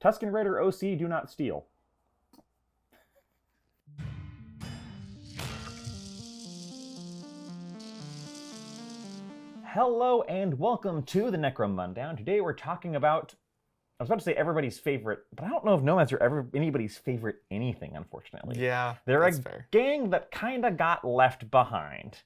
Tusken Raider OC, do not steal. Hello and welcome to the Necromundown. Today we're talking about, I was about to say everybody's favorite, but I don't know if nomads are ever anybody's favorite anything, unfortunately. Yeah, They're that's a fair. gang that kind of got left behind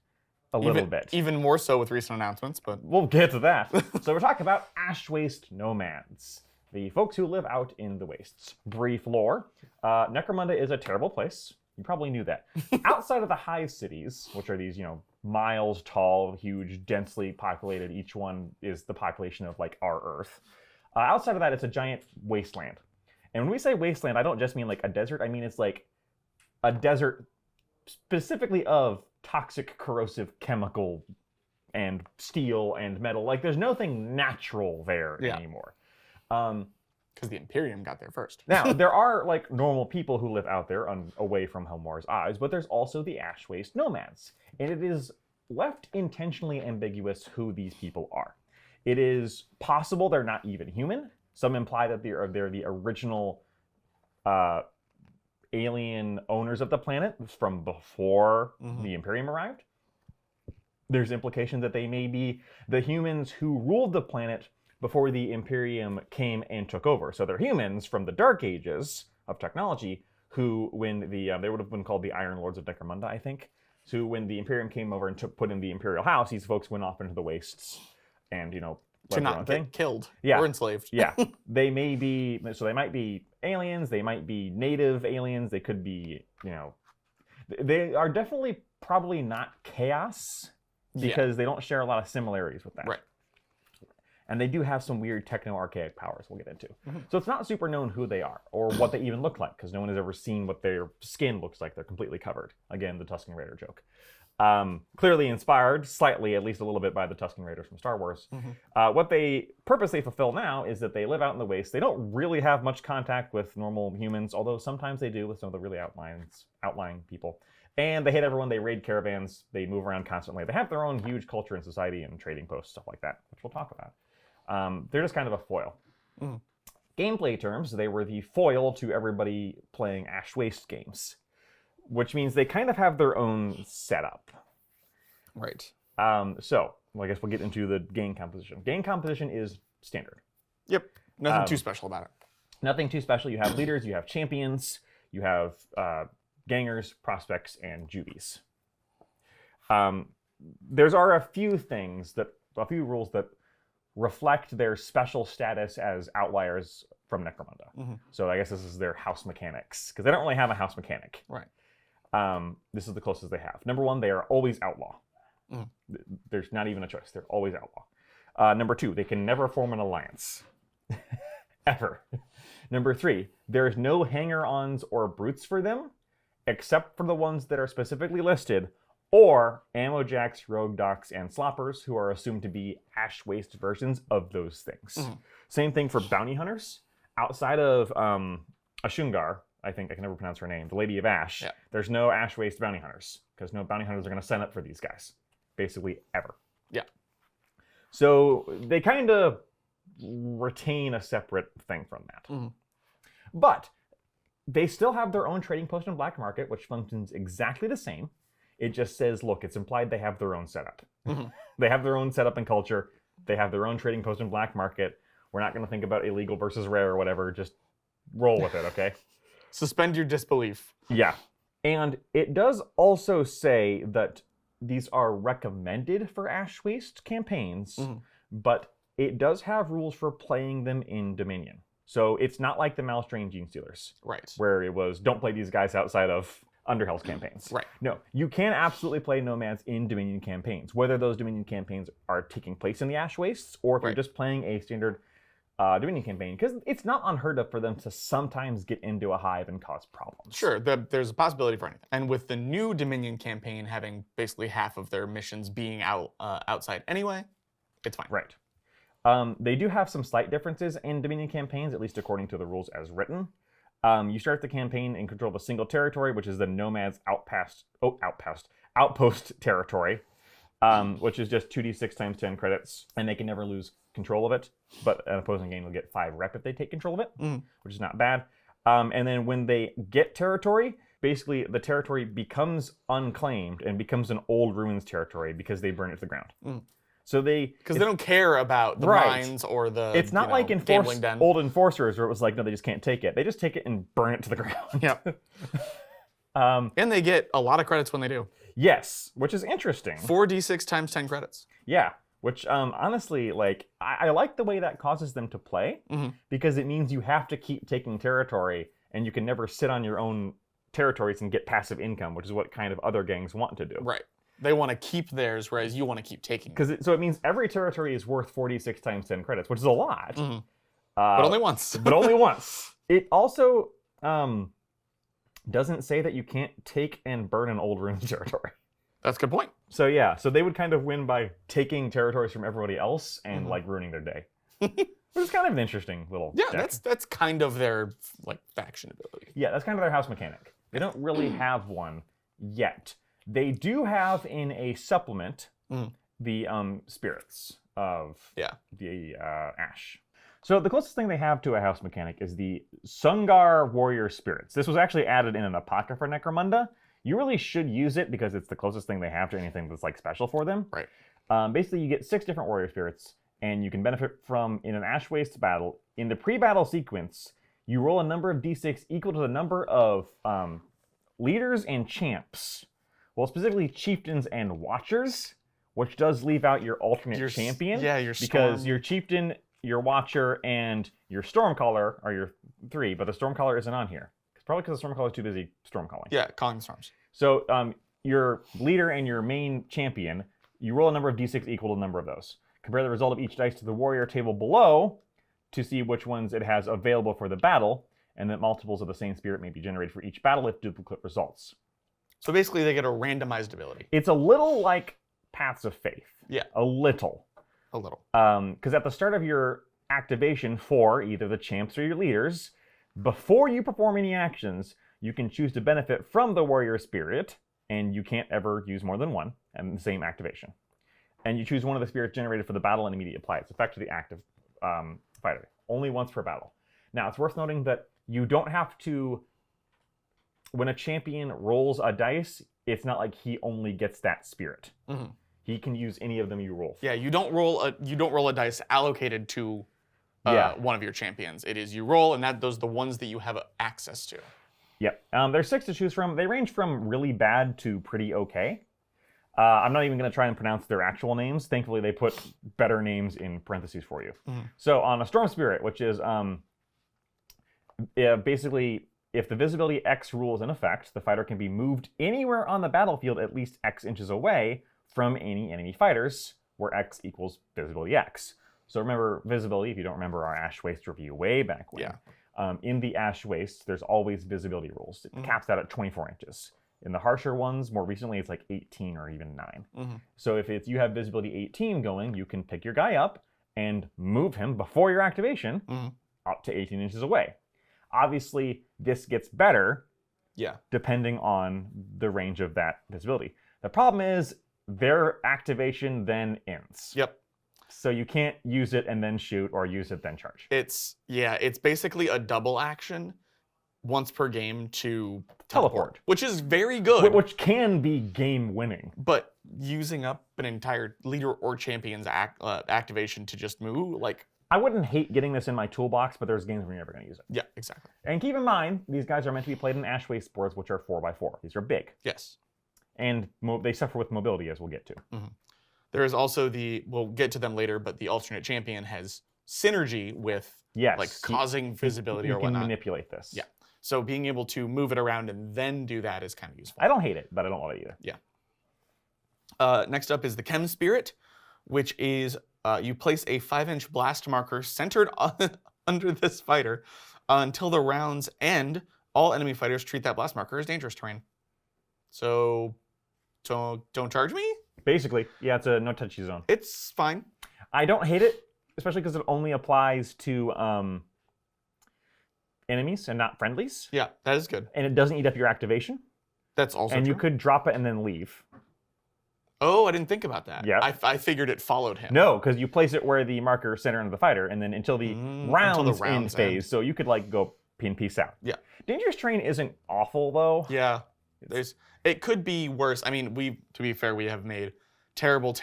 a little bit. Even more so with recent announcements, but... We'll get to that. So we're talking about Ash Waste Nomads, the folks who live out in the wastes. Brief lore, Necromunda is a terrible place. You probably knew that. Outside of the hive cities, which are these, miles tall, huge, densely populated, each one is the population of like our Earth. Outside of that, it's a giant wasteland. And when we say wasteland, I don't just mean like a desert. I mean it's like a desert specifically of toxic, corrosive chemical and steel and metal. Like there's nothing natural there anymore. Because the Imperium got there first. Now, there are like normal people who live out there away from Helmar's eyes, but there's also the Ash Waste Nomads. And it is left intentionally ambiguous who these people are. It is possible they're not even human. Some imply that they're the original alien owners of the planet from before the Imperium arrived. There's implication that they may be the humans who ruled the planet before the Imperium came and took over. So they're humans from the Dark Ages of technology who, when they would have been called the Iron Lords of Necromunda, I think. So when the Imperium came over and put in the Imperial House, these folks went off into the wastes and, to not get killed or enslaved. Yeah. They may be, so they might be aliens, they might be native aliens, they could be, they are definitely probably not chaos because they don't share a lot of similarities with that. Right. And they do have some weird techno-archaic powers we'll get into. So it's not super known who they are or what they even look like because no one has ever seen what their skin looks like. They're completely covered. Again, the Tusken Raider joke. Clearly inspired, slightly, at least a little bit, by the Tusken Raiders from Star Wars. What purpose they fulfill now is that they live out in the waste. They don't really have much contact with normal humans, although sometimes they do with some of the really outlying people. And they hit everyone, they raid caravans, they move around constantly. They have their own huge culture and society and trading posts, stuff like that, which we'll talk about. They're just kind of a foil. Gameplay terms, they were the foil to everybody playing Ash Waste games, which means they kind of have their own setup. Right. So, I guess we'll get into the game composition. Game composition is standard. Yep. Nothing too special about it. Nothing too special. You have leaders, you have champions, you have gangers, prospects, and juvies. There are a few rules that reflect their special status as outliers from Necromunda. So I guess this is their house mechanics, because they don't really have a house mechanic. Right. This is the closest they have. Number one, they are always outlaw. There's not even a choice. They're always outlaw. Number two, they can never form an alliance. Ever. Number three, there's no hanger-ons or brutes for them, except for the ones that are specifically listed, or ammo jacks, rogue docs, and sloppers, who are assumed to be Ash Waste versions of those things. Same thing for bounty hunters. Outside of Ashungar, I think I can never pronounce her name, the Lady of Ash, there's no Ash Waste bounty hunters, because no bounty hunters are going to sign up for these guys, basically ever. Yeah. So they kind of retain a separate thing from that. But they still have their own trading post and black market, which functions exactly the same. It just says, look, it's implied they have their own setup. They have their own setup and culture. They have their own trading post and black market. We're not going to think about illegal versus rare or whatever. Just roll with it, okay? Suspend your disbelief. Yeah. And it does also say that these are recommended for Ash Waste campaigns, but it does have rules for playing them in Dominion. So it's not like the Malstrain Gene Stealers. Right. Where it was, don't play these guys outside of Underhell's campaigns. Right. No, you can absolutely play Nomads in Dominion campaigns, whether those Dominion campaigns are taking place in the Ash Wastes, or if you're just playing a standard Dominion campaign, because it's not unheard of for them to sometimes get into a hive and cause problems. Sure, there's a possibility for anything. And with the new Dominion campaign having basically half of their missions being outside anyway, it's fine. Right. They do have some slight differences in Dominion campaigns, at least according to the rules as written. You start the campaign in control of a single territory, which is the Nomad's outpost territory, which is just 2d6 times 10 credits, and they can never lose control of it, but an opposing game will get 5 rep if they take control of it, Mhm. which is not bad. And then when they get territory, basically the territory becomes unclaimed and becomes an old ruins territory because they burn it to the ground. Mm. So because they don't care about the Right. mines or the it's not like gambling den. old enforcers where it was like, no, they just can't take it. They just take it and burn it to the ground. Yep. And they get a lot of credits when they do. Yes, which is interesting. 4d6 times 10 credits. Yeah, which honestly, like, I like the way that causes them to play Mhm. because it means you have to keep taking territory and you can never sit on your own territories and get passive income, which is what kind of other gangs want to do. Right. They want to keep theirs, whereas you want to keep taking them. So it means every territory is worth 46 times 10 credits, which is a lot. Mhm. But only once. But only once. It also doesn't say that you can't take and burn an old ruins territory. That's a good point. So yeah, so they would kind of win by taking territories from everybody else and like ruining their day. Which is kind of an interesting little Yeah, deck. that's kind of their like faction ability. Yeah, that's kind of their house mechanic. They don't really have one yet. They do have in a supplement the spirits of the Ash. So the closest thing they have to a house mechanic is the Sungar Warrior Spirits. This was actually added in an Apocrypha Necromunda. You really should use it because it's the closest thing they have to anything that's like special for them. Right. Basically, you get 6 different warrior spirits, and you can benefit from in an Ash Waste battle. In the pre-battle sequence, you roll a number of d6 equal to the number of leaders and champs. Well, specifically chieftains and watchers, which does leave out your alternate champion. Yeah, your because your chieftain, your watcher, and your stormcaller are your 3, but the stormcaller isn't on here. Probably because the stormcaller is too busy stormcalling. Yeah, calling storms. So your leader and your main champion, you roll a number of d6 equal to the number of those. Compare the result of each dice to the warrior table below to see which ones it has available for the battle, and that multiples of the same spirit may be generated for each battle if duplicate results. So basically they get a randomized ability. It's a little like Paths of Faith. Yeah. A little. A little. Because at the start of your activation for either the champs or your leaders, before you perform any actions, you can choose to benefit from the warrior spirit, and you can't ever use more than one, and the same activation. And you choose one of the spirits generated for the battle and immediately apply its effect to the active fighter. Only once per battle. Now, it's worth noting that you don't have to... When a champion rolls a dice, it's not like he only gets that spirit. Mm-hmm. He can use any of them you roll. Yeah, you don't roll a dice allocated to one of your champions. It is you roll, and those are the ones that you have access to. Yep. There's 6 to choose from. They range from really bad to pretty okay. I'm not even going to try and pronounce their actual names. Thankfully, they put better names in parentheses for you. Mm-hmm. So on a Storm Spirit, which is basically, if the visibility X rule is in effect, the fighter can be moved anywhere on the battlefield at least X inches away from any enemy fighters, where X equals visibility X. So remember visibility, if you don't remember our Ash Waste review way back when. Yeah. In the Ash Waste, there's always visibility rules. It caps out at 24 inches. In the harsher ones, more recently, it's like 18 or even 9. Mm-hmm. So if you have visibility 18 going, you can pick your guy up and move him before your activation up to 18 inches away. Obviously, this gets better depending on the range of that visibility. The problem is their activation then ends. Yep. So you can't use it and then shoot or use it then charge. It's basically a double action once per game to teleport, which is very good. Which can be game winning. But using up an entire leader or champion's activation to just move, like... I wouldn't hate getting this in my toolbox, but there's games where you're never going to use it. Yeah, exactly. And keep in mind, these guys are meant to be played in Ash Waste boards, which are 4x4. These are big. Yes. And they suffer with mobility, as we'll get to. Mm-hmm. There is also we'll get to them later, but the alternate champion has synergy with like causing visibility or whatnot. You can manipulate this. Yeah. So being able to move it around and then do that is kind of useful. I don't hate it, but I don't love it either. Yeah. Next up is the Chem Spirit, which is you place a 5-inch blast marker centered under this fighter until the rounds end. All enemy fighters treat that blast marker as dangerous terrain. So don't charge me? Basically, yeah, it's a no-touchy zone. It's fine. I don't hate it, especially because it only applies to enemies and not friendlies. Yeah, that is good. And it doesn't eat up your activation. That's also And true. you could drop it and then leave. Oh, I didn't think about that. Yep. I figured it followed him. No, because you place it where the marker center into the fighter, and then until the rounds end phase, so you could like go pin peace out. Yeah. Dangerous terrain isn't awful though. Yeah. It could be worse. I mean, to be fair, we have made terrible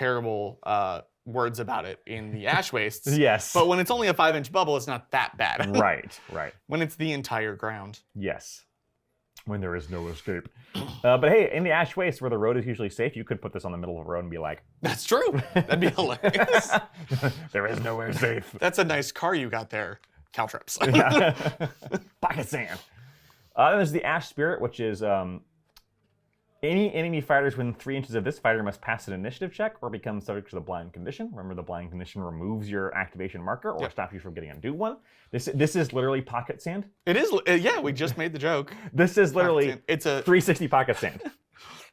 words about it in the Ash Wastes. Yes. But when it's only a 5-inch bubble, it's not that bad. Right. When it's the entire ground. Yes. When there is no escape. But hey, in the Ash Waste, where the road is usually safe, you could put this on the middle of the road and be like, that's true. That'd be hilarious. There is nowhere safe. That's a nice car you got there, Caltrips. Yeah. Pocket sand. There's the Ash Spirit, which is any enemy fighters within 3 inches of this fighter must pass an initiative check or become subject to the blind condition. Remember, the blind condition removes your activation marker or stops you from getting a new one. This is literally pocket sand. It is. Yeah, we just made the joke. This is literally it's a 360 pocket sand.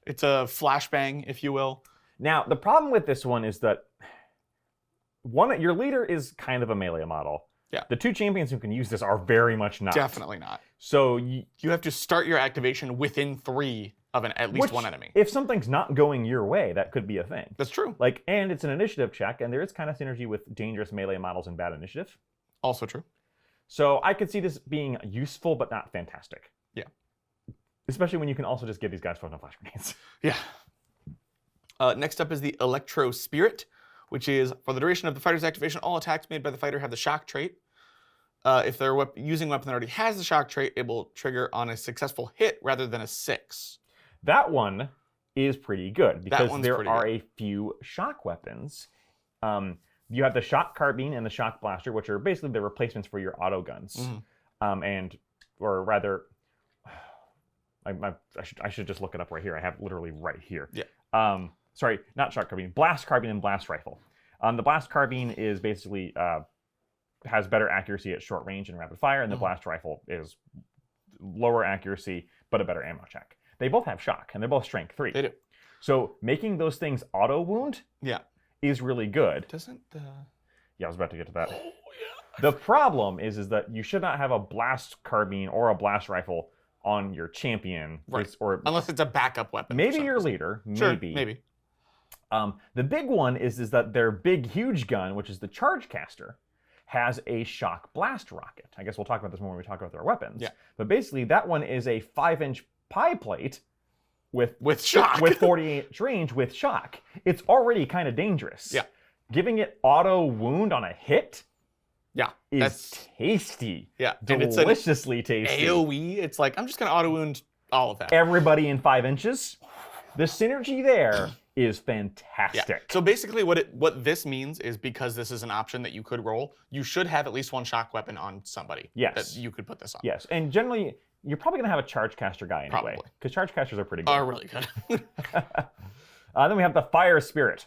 It's a flashbang, if you will. Now, the problem with this one is that your leader is kind of a melee model. Yeah. The 2 champions who can use this are very much not. Definitely not. So you have to start your activation within 3 of at least one enemy. If something's not going your way, that could be a thing. That's true. And it's an initiative check, and there is kind of synergy with dangerous melee models and bad initiative. Also true. So I could see this being useful, but not fantastic. Yeah. Especially when you can also just give these guys photon flash grenades. Yeah. Next up is the Electro Spirit, which is for the duration of the fighter's activation, all attacks made by the fighter have the shock trait. If they're using a weapon that already has the shock trait, it will trigger on a successful hit rather than a 6. That one is pretty good because there are a few shock weapons. You have the shock carbine and the shock blaster, which are basically the replacements for your auto guns. Or rather, I should just look it up right here. I have it literally right here. Yeah. Sorry, not shock carbine, blast carbine and blast rifle. The blast carbine is basically has better accuracy at short range and rapid fire, and the blast rifle is lower accuracy but a better ammo check. They both have shock, and they're both strength 3. They do. So making those things auto wound is really good. Doesn't the... Yeah, I was about to get to that. Oh, yeah. The problem is that you should not have a blast carbine or a blast rifle on your champion. Right. Or unless it's a backup weapon. Maybe your leader. Sure, maybe. maybe. The big one is that their big, huge gun, which is the Charge Caster, has a shock blast rocket. I guess we'll talk about this more when we talk about their weapons. Yeah. But basically, that one is a 5-inch pie plate with shock. With 40-inch range with shock. It's already kind of dangerous. Yeah. Giving it auto wound on a hit is that's tasty. Yeah. Deliciously tasty. AoE, it's like, I'm just going to auto wound all of that. Everybody in 5 inches. The synergy there is fantastic. Yeah. So basically what this means is because this is an option that you could roll, you should have at least one shock weapon on somebody that you could put this on. Yes, and generally, you're probably going to have a Charge Caster guy anyway. Because Charge Casters are pretty good. Are really good. Then we have the Fire Spirit.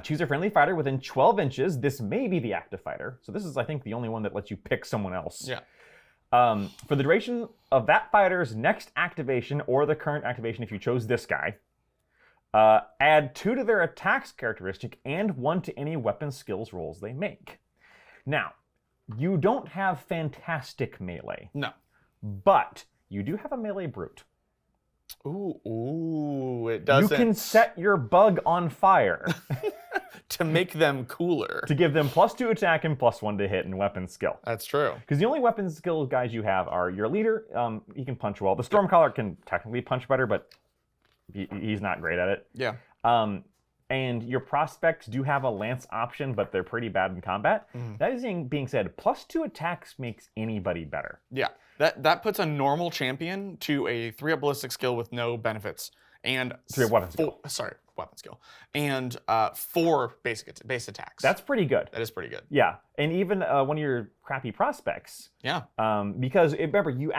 Choose a friendly fighter within 12 inches. This may be the active fighter. So this is, I think, the only one that lets you pick someone else. Yeah. For the duration of that fighter's next activation or the current activation if you chose this guy, add 2 to their attacks characteristic and 1 to any weapon skills rolls they make. Now, you don't have fantastic melee. No. But you do have a melee brute. Ooh, it doesn't. You can set your bug on fire. To make them cooler. To give them +2 attack and +1 to hit and weapon skill. That's true. Because the only weapon skill guys you have are your leader, he can punch well. The Stormcaller can technically punch better, but he's not great at it. Yeah. And your prospects do have a lance option, but they're pretty bad in combat. That is being said, +2 attacks makes anybody better. Yeah. That puts a normal champion to a 3-up ballistic skill with no benefits. And 3 weapon skill. Weapon skill. And 4 base attacks. That's pretty good. That is pretty good. Yeah. And even one of your crappy prospects. Yeah. Because remember, you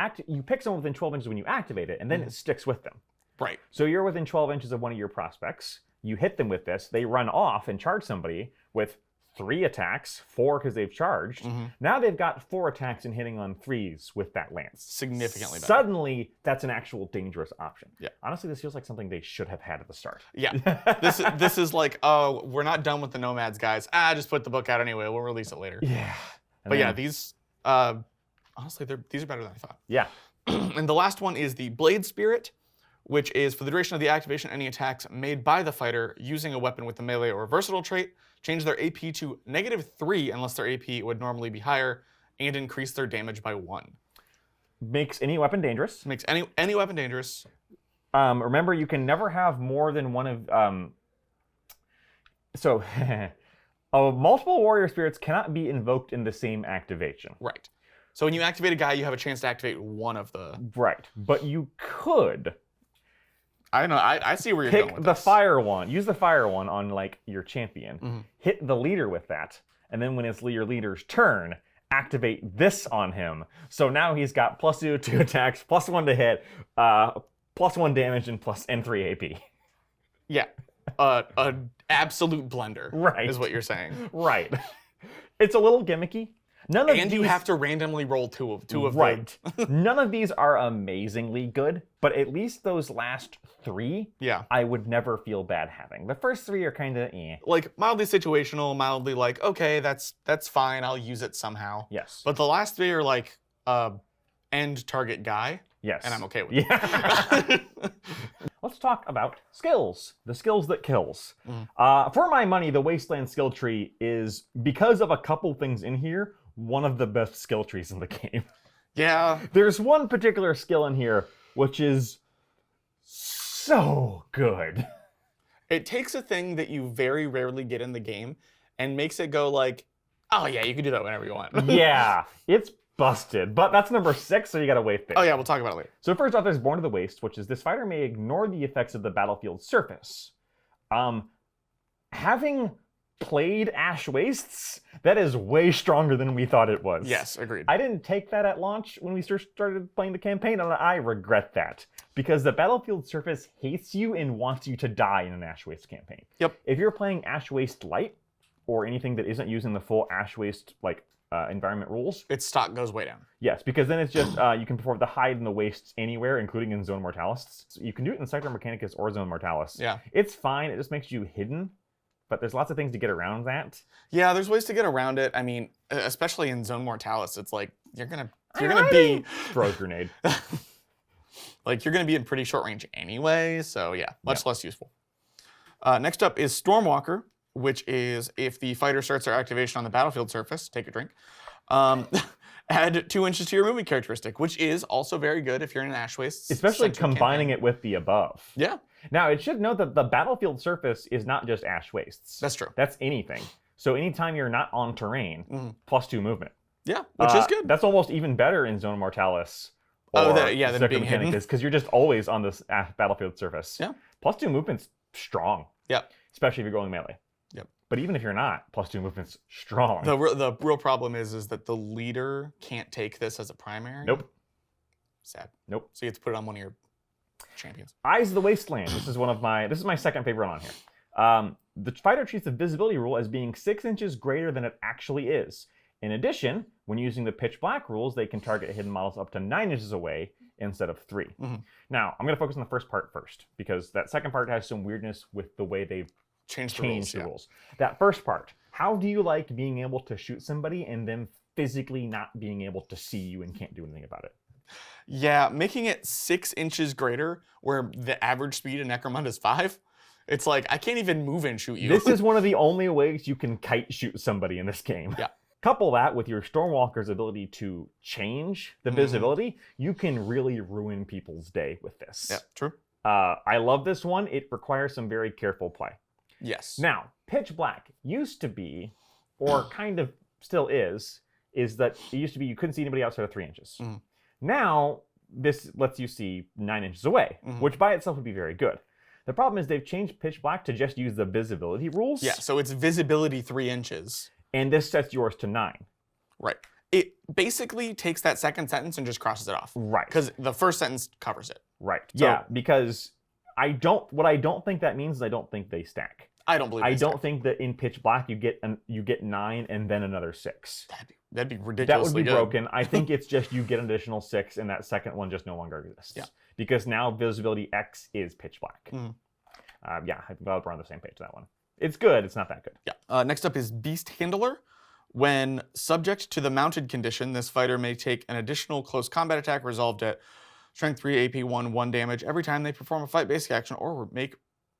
pick someone within 12 inches when you activate it, and then it sticks with them. Right. So you're within 12 inches of one of your prospects. You hit them with this. They run off and charge somebody with 3 attacks, 4 because they've charged. Now they've got 4 attacks and hitting on 3s with that lance. Significantly better. Suddenly, that's an actual dangerous option. Yeah. Honestly, this feels like something they should have had at the start. Yeah. This is like, oh, we're not done with the Nomads, guys. Just put the book out anyway. We'll release it later. Yeah. But yeah, these, honestly, these are better than I thought. Yeah. And the last one is the Blade Spirit, which is for the duration of the activation, any attacks made by the fighter using a weapon with the melee or versatile trait change their AP to -3 unless their AP would normally be higher, and increase their damage by 1. Makes any weapon dangerous. Makes any weapon dangerous. Remember, you can never have more than one of... So, multiple warrior spirits cannot be invoked in the same activation. Right. So when you activate a guy, you have a chance to activate one of the... Right. But you could... I know. I see where you're going with Pick the this. fire one. Use the fire one on, like, your champion. Hit the leader with that. And then when it's your leader's turn, activate this on him. So now he's got +2 to attacks, +1 to hit, +1 damage, and 3 AP. Yeah. An absolute blender. Right. Is what you're saying. Right. It's a little gimmicky. None of And these, you have to randomly roll two of right. them. None of these are amazingly good, but at least those last 3, Yeah. I would never feel bad having. The first 3 are kind of eh. Like mildly situational, mildly like, okay, that's fine. I'll use it somehow. Yes. But the last 3 are like end target guy. Yes. And I'm okay with it. Yeah. Let's talk about skills. The skills that kills. For my money, the Wasteland skill tree is, because of a couple things in here, one of the best skill trees in the game. Yeah. There's one particular skill in here which is so good. It takes a thing that you very rarely get in the game and makes it go like, oh yeah, you can do that whenever you want. Yeah, it's busted. But that's number 6, so you gotta wait there. Oh yeah, we'll talk about it later. So first off, there's Born to the Waste, which is this fighter may ignore the effects of the battlefield surface. Having played Ash Wastes, that is way stronger than we thought it was. Yes, agreed. I didn't take that at launch when we started playing the campaign, and I regret that. Because the battlefield surface hates you and wants you to die in an Ash Waste campaign. Yep. If you're playing Ash Waste Light, or anything that isn't using the full Ash Waste environment rules, Its stock goes way down. yes, because then it's just you can perform the hide in the wastes anywhere, including in Zone Mortalis. So you can do it in Sector Mechanicus or Zone Mortalis. Yeah. It's fine. It just makes you hidden, but there's lots of things to get around that. Yeah, there's ways to get around it. I mean, especially in Zone Mortalis, it's like you're gonna be throw a grenade. like you're gonna be in pretty short range anyway. So yeah, much less useful. Next up is Stormwalker, which is if the fighter starts their activation on the battlefield surface, take a drink, add 2 inches to your movement characteristic, which is also very good if you're in an Ash Waste. Especially combining it with the above. Yeah. Now, it should note that the battlefield surface is not just Ash Wastes. That's true. That's anything. So anytime you're not on terrain, +2 movement. Yeah, which is good. That's almost even better in Zone Mortalis. Than being hidden. Because you're just always on this battlefield surface. Yeah. +2 movement's strong. Yep. Especially if you're going melee. Yep. But even if you're not, +2 movement's strong. The real problem is that the leader can't take this as a primary. Nope. Sad. Nope. So you have to put it on one of your champions. Eyes of the Wasteland. This is my second favorite on here. The fighter treats the visibility rule as being 6 inches greater than it actually is. In addition, when using the pitch black rules, they can target hidden models up to 9 inches away instead of 3. Now, I'm going to focus on the first part first, because that second part has some weirdness with the way they've changed the rules. That first part, how do you like being able to shoot somebody and them physically not being able to see you and can't do anything about it? Yeah, making it 6 inches greater, where the average speed in Necromunda is 5. It's like, I can't even move and shoot you. This is one of the only ways you can kite shoot somebody in this game. Yeah. Couple that with your Stormwalker's ability to change the visibility, you can really ruin people's day with this. Yeah, true. I love this one. It requires some very careful play. Yes. Now, pitch black used to be, or kind of still is that it used to be you couldn't see anybody outside of 3 inches. Now, this lets you see 9 inches away, which by itself would be very good. The problem is they've changed pitch black to just use the visibility rules. Yeah, so it's visibility 3 inches. And this sets yours to 9. Right. It basically takes that second sentence and just crosses it off. Right. Because the first sentence covers it. Right. So, yeah, because what I don't think that means is I don't think they stack. I don't believe I don't think that in pitch black you get 9 and then another 6. That'd be ridiculously That would be good. broken. I think it's just you get an additional 6 and that second one just no longer exists. Yeah. Because now visibility X is pitch black. Yeah, I'm glad we're on the same page to that one. It's good. It's not that good. Yeah. Next up is Beast Handler. When subject to the mounted condition, this fighter may take an additional close combat attack resolved at Strength 3, AP 1, 1 damage every time they perform a fight basic action or make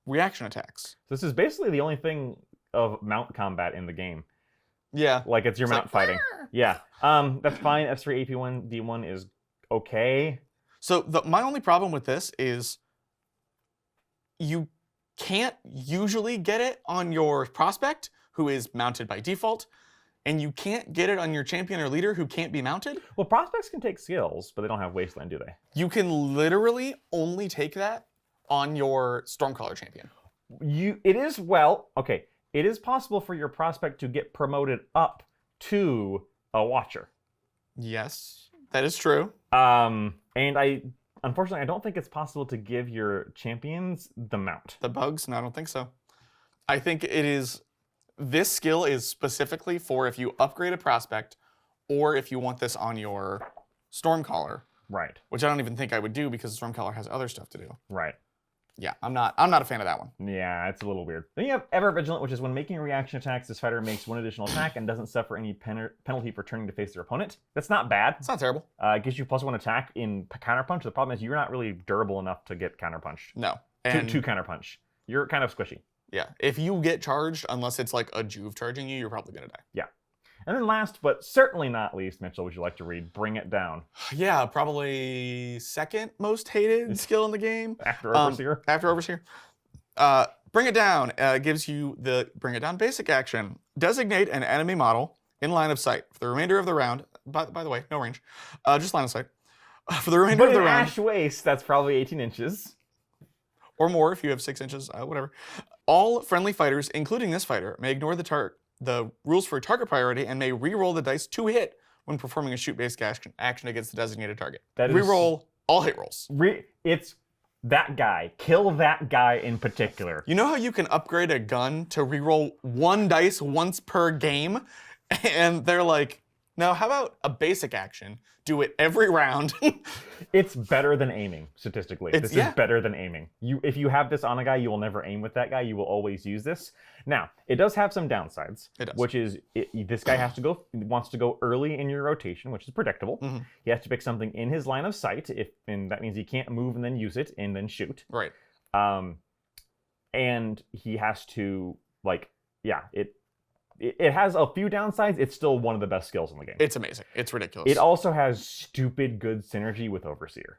reaction attacks. So this is basically the only thing of mount combat in the game. Yeah. Like it's your mount fighting. Yeah. That's fine. F3 AP1 D1 is okay. So my only problem with this is you can't usually get it on your prospect, who is mounted by default, and you can't get it on your champion or leader, who can't be mounted. Well, prospects can take skills, but they don't have Wasteland, do they? You can literally only take that on your Stormcaller champion. It is possible for your prospect to get promoted up to a Watcher. Yes, that is true. Unfortunately, I don't think it's possible to give your champions the mount. The bugs? No, I don't think so. I think it is... This skill is specifically for if you upgrade a prospect or if you want this on your Stormcaller. Right. Which I don't even think I would do because Stormcaller has other stuff to do. Right. Yeah, I'm not a fan of that one. Yeah, it's a little weird. Then you have Ever Vigilant, which is when making reaction attacks, this fighter makes one additional attack and doesn't suffer any penalty for turning to face their opponent. That's not bad. It's not terrible. It gives you +1 attack in counterpunch. The problem is you're not really durable enough to get counterpunched. No. To counterpunch. You're kind of squishy. Yeah. If you get charged, unless it's like a Juve charging you, you're probably going to die. Yeah. And then last, but certainly not least, Mitchell, would you like to read Bring It Down? Yeah, probably second most hated skill in the game. After Overseer? After Overseer. Bring It Down gives you the Bring It Down basic action. Designate an enemy model in line of sight for the remainder of the round. By the way, no range. Just line of sight. For the remainder of the round. Ash Waste, that's probably 18 inches. Or more if you have 6 inches, whatever. All friendly fighters, including this fighter, may ignore the rules for target priority and may re-roll the dice to hit when performing a shoot-based action against the designated target. Re-roll all hit rolls. It's that guy. Kill that guy in particular. You know how you can upgrade a gun to re-roll 1 dice once per game? And they're like, no, how about a basic action? Do it every round. It's better than aiming, statistically. This is better than aiming. If you have this on a guy, you will never aim with that guy. You will always use this. Now, it does have some downsides. It does. Which is, this guy wants to go early in your rotation, which is predictable. Mm-hmm. He has to pick something in his line of sight, and that means he can't move and then use it and then shoot. Right. And he has to, it has a few downsides. It's still one of the best skills in the game. It's amazing. It's ridiculous. It also has stupid good synergy with Overseer,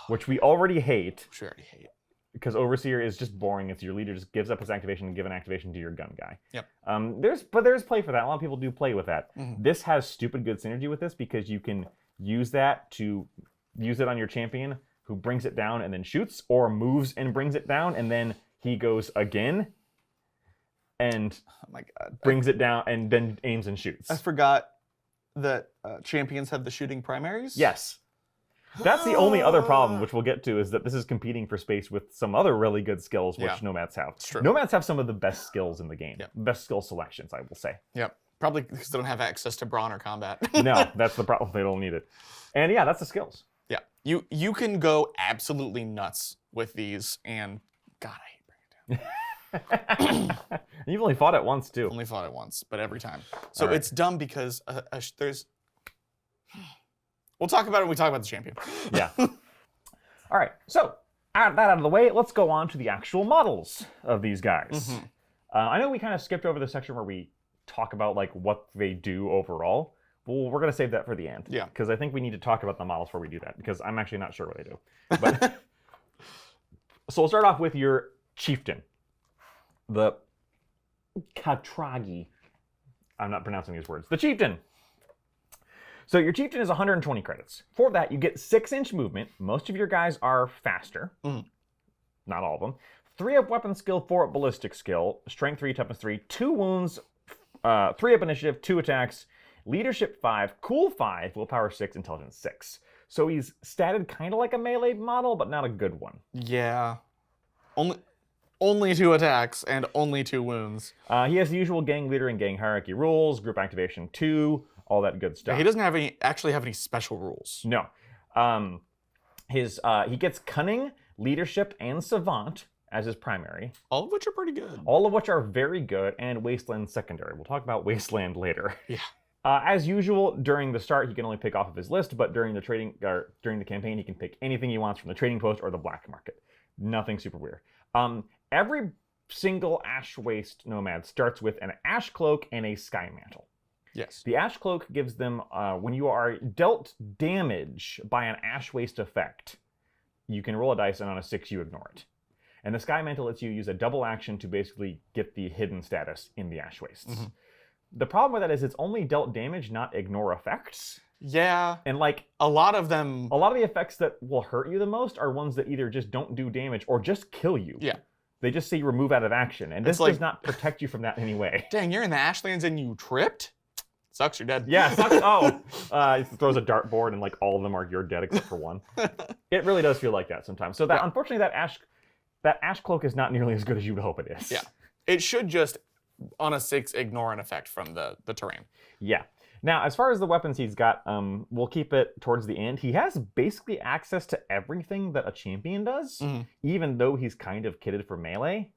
which we already hate. Which we already hate. Because Overseer is just boring. It's your leader just gives up his activation and give an activation to your gun guy. Yep. There's play for that. A lot of people do play with that. Mm-hmm. This has stupid good synergy with this because you can use that to use it on your champion who brings it down and then shoots, or moves and brings it down and then he goes again and brings it down and then aims and shoots. I forgot that champions have the shooting primaries. Yes. That's the only other problem, which we'll get to, is that this is competing for space with some other really good skills, which Nomads have. It's true. Nomads have some of the best skills in the game. Yep. Best skill selections, I will say. Yep. Probably because they don't have access to brawn or combat. No, that's the problem. They don't need it. And yeah, that's the skills. Yeah. You can go absolutely nuts with these, and God, I hate Bring It Down. You've only fought it once, too. Only fought it once, but every time. So right. It's dumb because there's... We'll talk about it when we talk about the champion. Yeah. All right, so that out of the way, let's go on to the actual models of these guys. Mm-hmm. I know we kind of skipped over the section where we talk about what they do overall. Well, we're going to save that for the end. Yeah. Because I think we need to talk about the models before we do that, because I'm actually not sure what they do. But so we'll start off with your chieftain. The Katragi. I'm not pronouncing these words. The chieftain. So your chieftain is 120 credits. For that, you get 6-inch movement. Most of your guys are faster. Mm. Not all of them. 3 up weapon skill, 4 up ballistic skill, strength 3, toughness 3, 2 wounds, 3 up initiative, 2 attacks, leadership 5, cool 5, willpower 6, intelligence 6. So he's statted kind of like a melee model, but not a good one. Yeah. Only 2 attacks and only 2 wounds. He has the usual gang leader and gang hierarchy rules, group activation 2, all that good stuff. Yeah, he doesn't actually have any special rules. No. He gets cunning, leadership, and savant as his primary. All of which are pretty good. All of which are very good, and Wasteland secondary. We'll talk about Wasteland later. Yeah. As usual, during the start, he can only pick off of his list, but during the during the campaign, he can pick anything he wants from the trading post or the black market. Nothing super weird. Every single Ash Waste Nomad starts with an Ash Cloak and a Sky Mantle. Yes. The Ash Cloak gives them, when you are dealt damage by an Ash Waste effect, you can roll a dice, and on a 6, you ignore it. And the Sky Mantle lets you use a double action to basically get the hidden status in the Ash Wastes. Mm-hmm. The problem with that is it's only dealt damage, not ignore effects. Yeah. And like a lot of the effects that will hurt you the most are ones that either just don't do damage or just kill you. Yeah. They just say remove out of action. And this does not protect you from that in any way. Dang, you're in the Ashlands and you tripped? Sucks, you're dead. Yeah, sucks. It throws a dartboard and like all of them are you're dead except for one. It really does feel like that sometimes. So that unfortunately that Ash Cloak is not nearly as good as you would hope it is. Yeah. It should just, on a 6, ignore an effect from the terrain. Yeah. Now, as far as the weapons he's got, we'll keep it towards the end. He has basically access to everything that a champion does, even though he's kind of kitted for melee.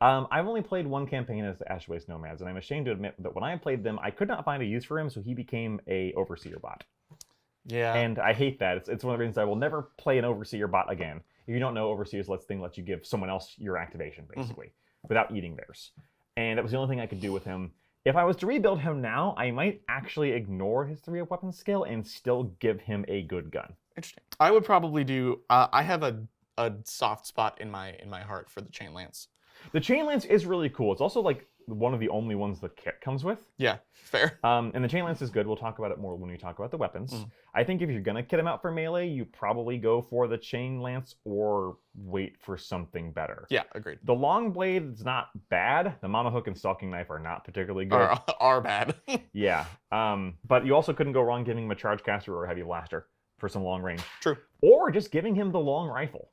I've only played one campaign as the Ash Waste Nomads, and I'm ashamed to admit that when I played them, I could not find a use for him, so he became a Overseer bot. Yeah. And I hate that. It's one of the reasons I will never play an Overseer bot again. If you don't know, Overseer's lets you give someone else your activation, basically, without eating theirs. And that was the only thing I could do with him. If I was to rebuild him now, I might actually ignore his 3-up weapon skill and still give him a good gun. Interesting. I would probably do. I have a soft spot in my heart for the Chain Lance. The Chain Lance is really cool. It's also like one of the only ones the kit comes with. Yeah, fair. And the Chain Lance is good. We'll talk about it more when we talk about the weapons. I think if you're going to kit him out for melee, you probably go for the Chain Lance or wait for something better. Yeah, agreed. The Long Blade is not bad. The Monohook and Stalking Knife are not particularly good. Are bad. Yeah. But you also couldn't go wrong giving him a Charge Caster or a Heavy Blaster for some long range. True. Or just giving him the Long Rifle.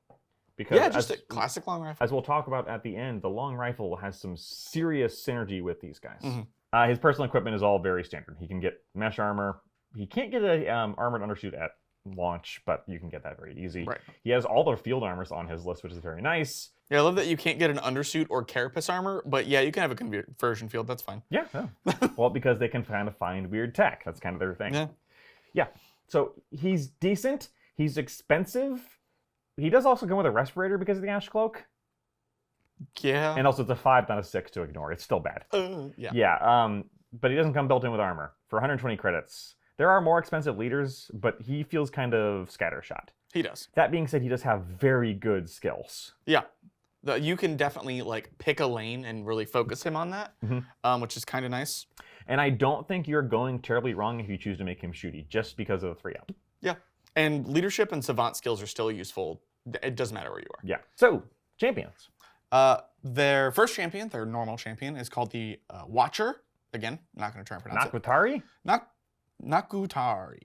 Because just a classic long rifle. As we'll talk about at the end, the long rifle has some serious synergy with these guys. His personal equipment is all very standard. He can get mesh armor. He can't get a armored undersuit at launch, but you can get that very easy. Right. He has all the field armors on his list, which is very nice. Yeah, I love that you can't get an undersuit or carapace armor, but yeah, you can have a conversion field. That's fine. Yeah. Well, because they can kind of find weird tech. That's kind of their thing. Yeah. So he's decent. He's expensive. He does also come with a respirator because of the Ash Cloak. Yeah. And also it's a 5, not a 6 to ignore. It's still bad. Yeah. But he doesn't come built in with armor. For 120 credits. There are more expensive leaders, but he feels kind of scattershot. He does. That being said, he does have very good skills. Yeah. You can definitely like pick a lane and really focus him on that, which is kind of nice. And I don't think you're going terribly wrong if you choose to make him shooty, just because of the 3-up. Yeah. And leadership and savant skills are still useful. It doesn't matter where you are. Yeah. So, champions. Their first champion, their normal champion, is called the Watcher. Again, not going to try and pronounce Nakutari? Nakutari.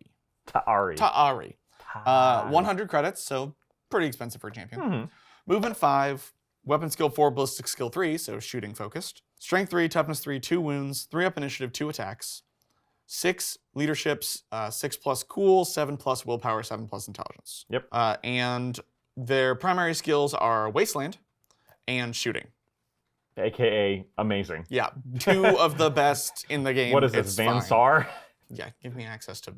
Ta'ari. 100 credits, so pretty expensive for a champion. Movement 5, weapon skill 4, ballistic skill 3, so shooting focused. Strength 3, toughness 3, 2 wounds, 3-up initiative, 2 attacks. 6 leaderships, 6 plus cool, 7 plus willpower, 7 plus intelligence. Yep. And their primary skills are Wasteland and shooting. AKA amazing. Yeah, 2 of the best in the game. What is this, Vansar? Yeah, give me access to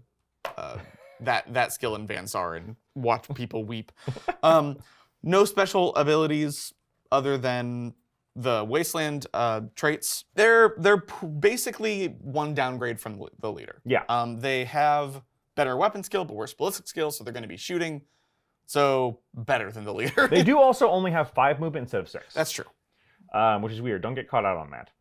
that skill in Vansar and watch people weep. No special abilities other than the Wasteland traits. They're basically one downgrade from the leader. Yeah. They have better weapon skill, but worse ballistic skill, so they're going to be shooting. So better than the leader. They do also only have 5 movement instead of 6. That's true. Which is weird. Don't get caught out on that.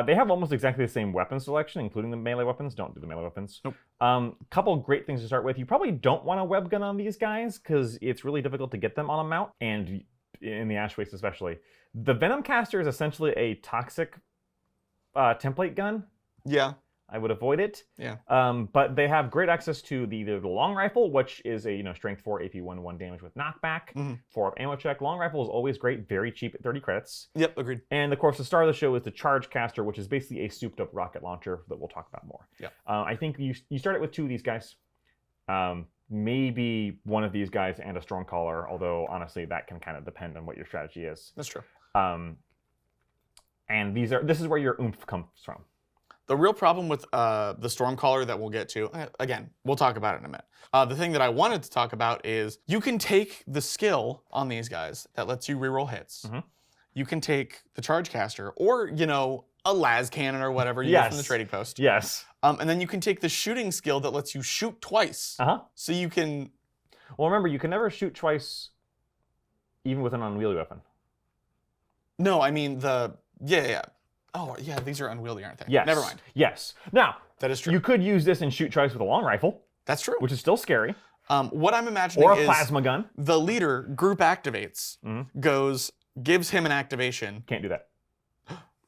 They have almost exactly the same weapon selection, including the melee weapons. Don't do the melee weapons. Nope. Couple great things to start with. You probably don't want a web gun on these guys because it's really difficult to get them on a mount, and in the Ash Waste especially. The Venom Caster is essentially a toxic template gun. Yeah. I would avoid it. Yeah. But they have great access to either the long rifle, which is a strength 4 AP 1/1 damage with knockback, 4 ammo check. Long rifle is always great, very cheap at 30 credits. Yep, agreed. And of course, the star of the show is the Charge Caster, which is basically a souped up rocket launcher that we'll talk about more. Yeah. I think you start it with 2 of these guys. Maybe one of these guys and a Storm Caller, although honestly that can kind of depend on what your strategy is. That's true. And this is where your oomph comes from. The real problem with the Stormcaller that we'll get to, again, we'll talk about it in a minute. The thing that I wanted to talk about is you can take the skill on these guys that lets you reroll hits. You can take the Charge Caster or, you know, a las cannon or whatever you get from the trading post. Yes. And then you can take the shooting skill that lets you shoot twice. So you can... Well, remember, you can never shoot twice even with an unwieldy weapon. No, I mean the... Yeah. Oh, yeah, these are unwieldy, aren't they? Yes. Never mind. Yes. Now, that is true. You could use this and shoot twice with a long rifle. That's true. Which is still scary. What I'm imagining is... Or a plasma gun. The leader group activates, goes, gives him an activation. Can't do that.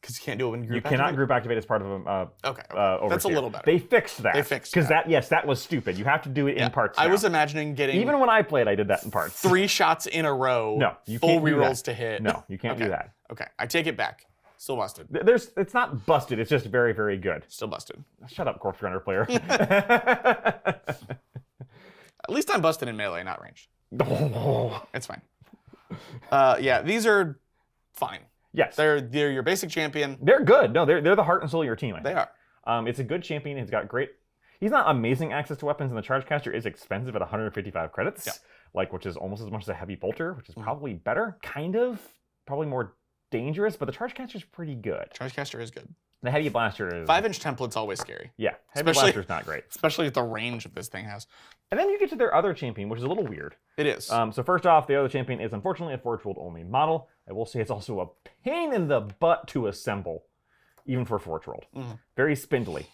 Because you can't do it when group You cannot group activate as part of a okay. Overseer. That's a little better. They fixed that. They fixed Because that was stupid. You have to do it in parts now. I was imagining getting... Even when I played, I did that in parts. 3 shots in a row. No, you full can't do rerolls that. to hit. No, you can't do that. Okay, I take it back. Still busted. It's not busted. It's just very, very good. Still busted. Shut up, Corpse Runner player. At least I'm busted in melee, not ranged. Oh. It's fine. Yeah, these are fine. Yes. They're your basic champion. They're good. No, they're the heart and soul of your team. I think. They are. It's a good champion. He's got great... He's not amazing access to weapons, and the Charge Caster is expensive at 155 credits. Yeah. Which is almost as much as a Heavy Bolter, which is probably better. Kind of. Probably more dangerous, but the Charge Caster is pretty good. Charge Caster is good. The Heavy Blaster is... 5-inch template's always scary. Yeah, Heavy Blaster's not great. Especially at the range that this thing has. And then you get to their other champion, which is a little weird. It is. So first off, the other champion is unfortunately a Forge World only model. I will say it's also a pain in the butt to assemble, even for Forge World. Very spindly.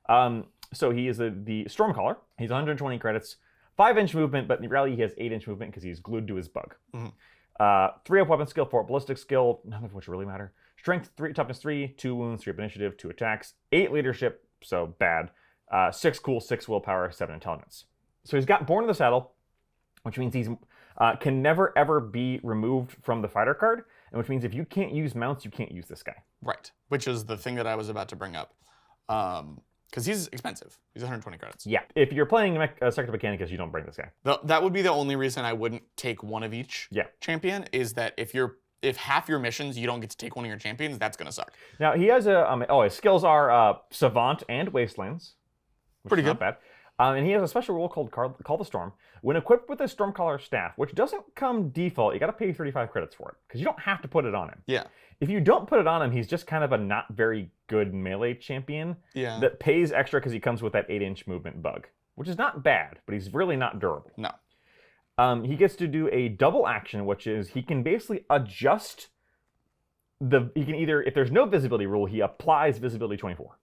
So he is the Stormcaller. He's 120 credits, 5-inch movement, but in reality he has 8-inch movement because he's glued to his bug. 3 up weapon skill, 4 up ballistic skill, none of which really matter. Strength 3, toughness 3, 2 wounds, 3 up initiative, 2 attacks, 8 leadership, so bad. 6 cool, 6 willpower, 7 intelligence. So he's got Born in the Saddle, which means he's can never ever be removed from the fighter card, and which means if you can't use mounts, you can't use this guy. Right, which is the thing that I was about to bring up. Because he's expensive. He's 120 credits. Yeah, if you're playing Sector Mechanicus, you don't bring this guy. That would be the only reason I wouldn't take one of each champion, is that if half your missions you don't get to take one of your champions, that's gonna suck. Now he has his skills are Savant and Wastelands. Pretty good. Not bad. And he has a special rule called Call the Storm. When equipped with a Stormcaller staff, which doesn't come default, you got to pay 35 credits for it because you don't have to put it on him. Yeah. If you don't put it on him, he's just kind of a not very good melee champion that pays extra because he comes with that 8-inch movement bug, which is not bad, but he's really not durable. No. He gets to do a double action, which is he can basically adjust he can either, if there's no visibility rule, he applies visibility 24.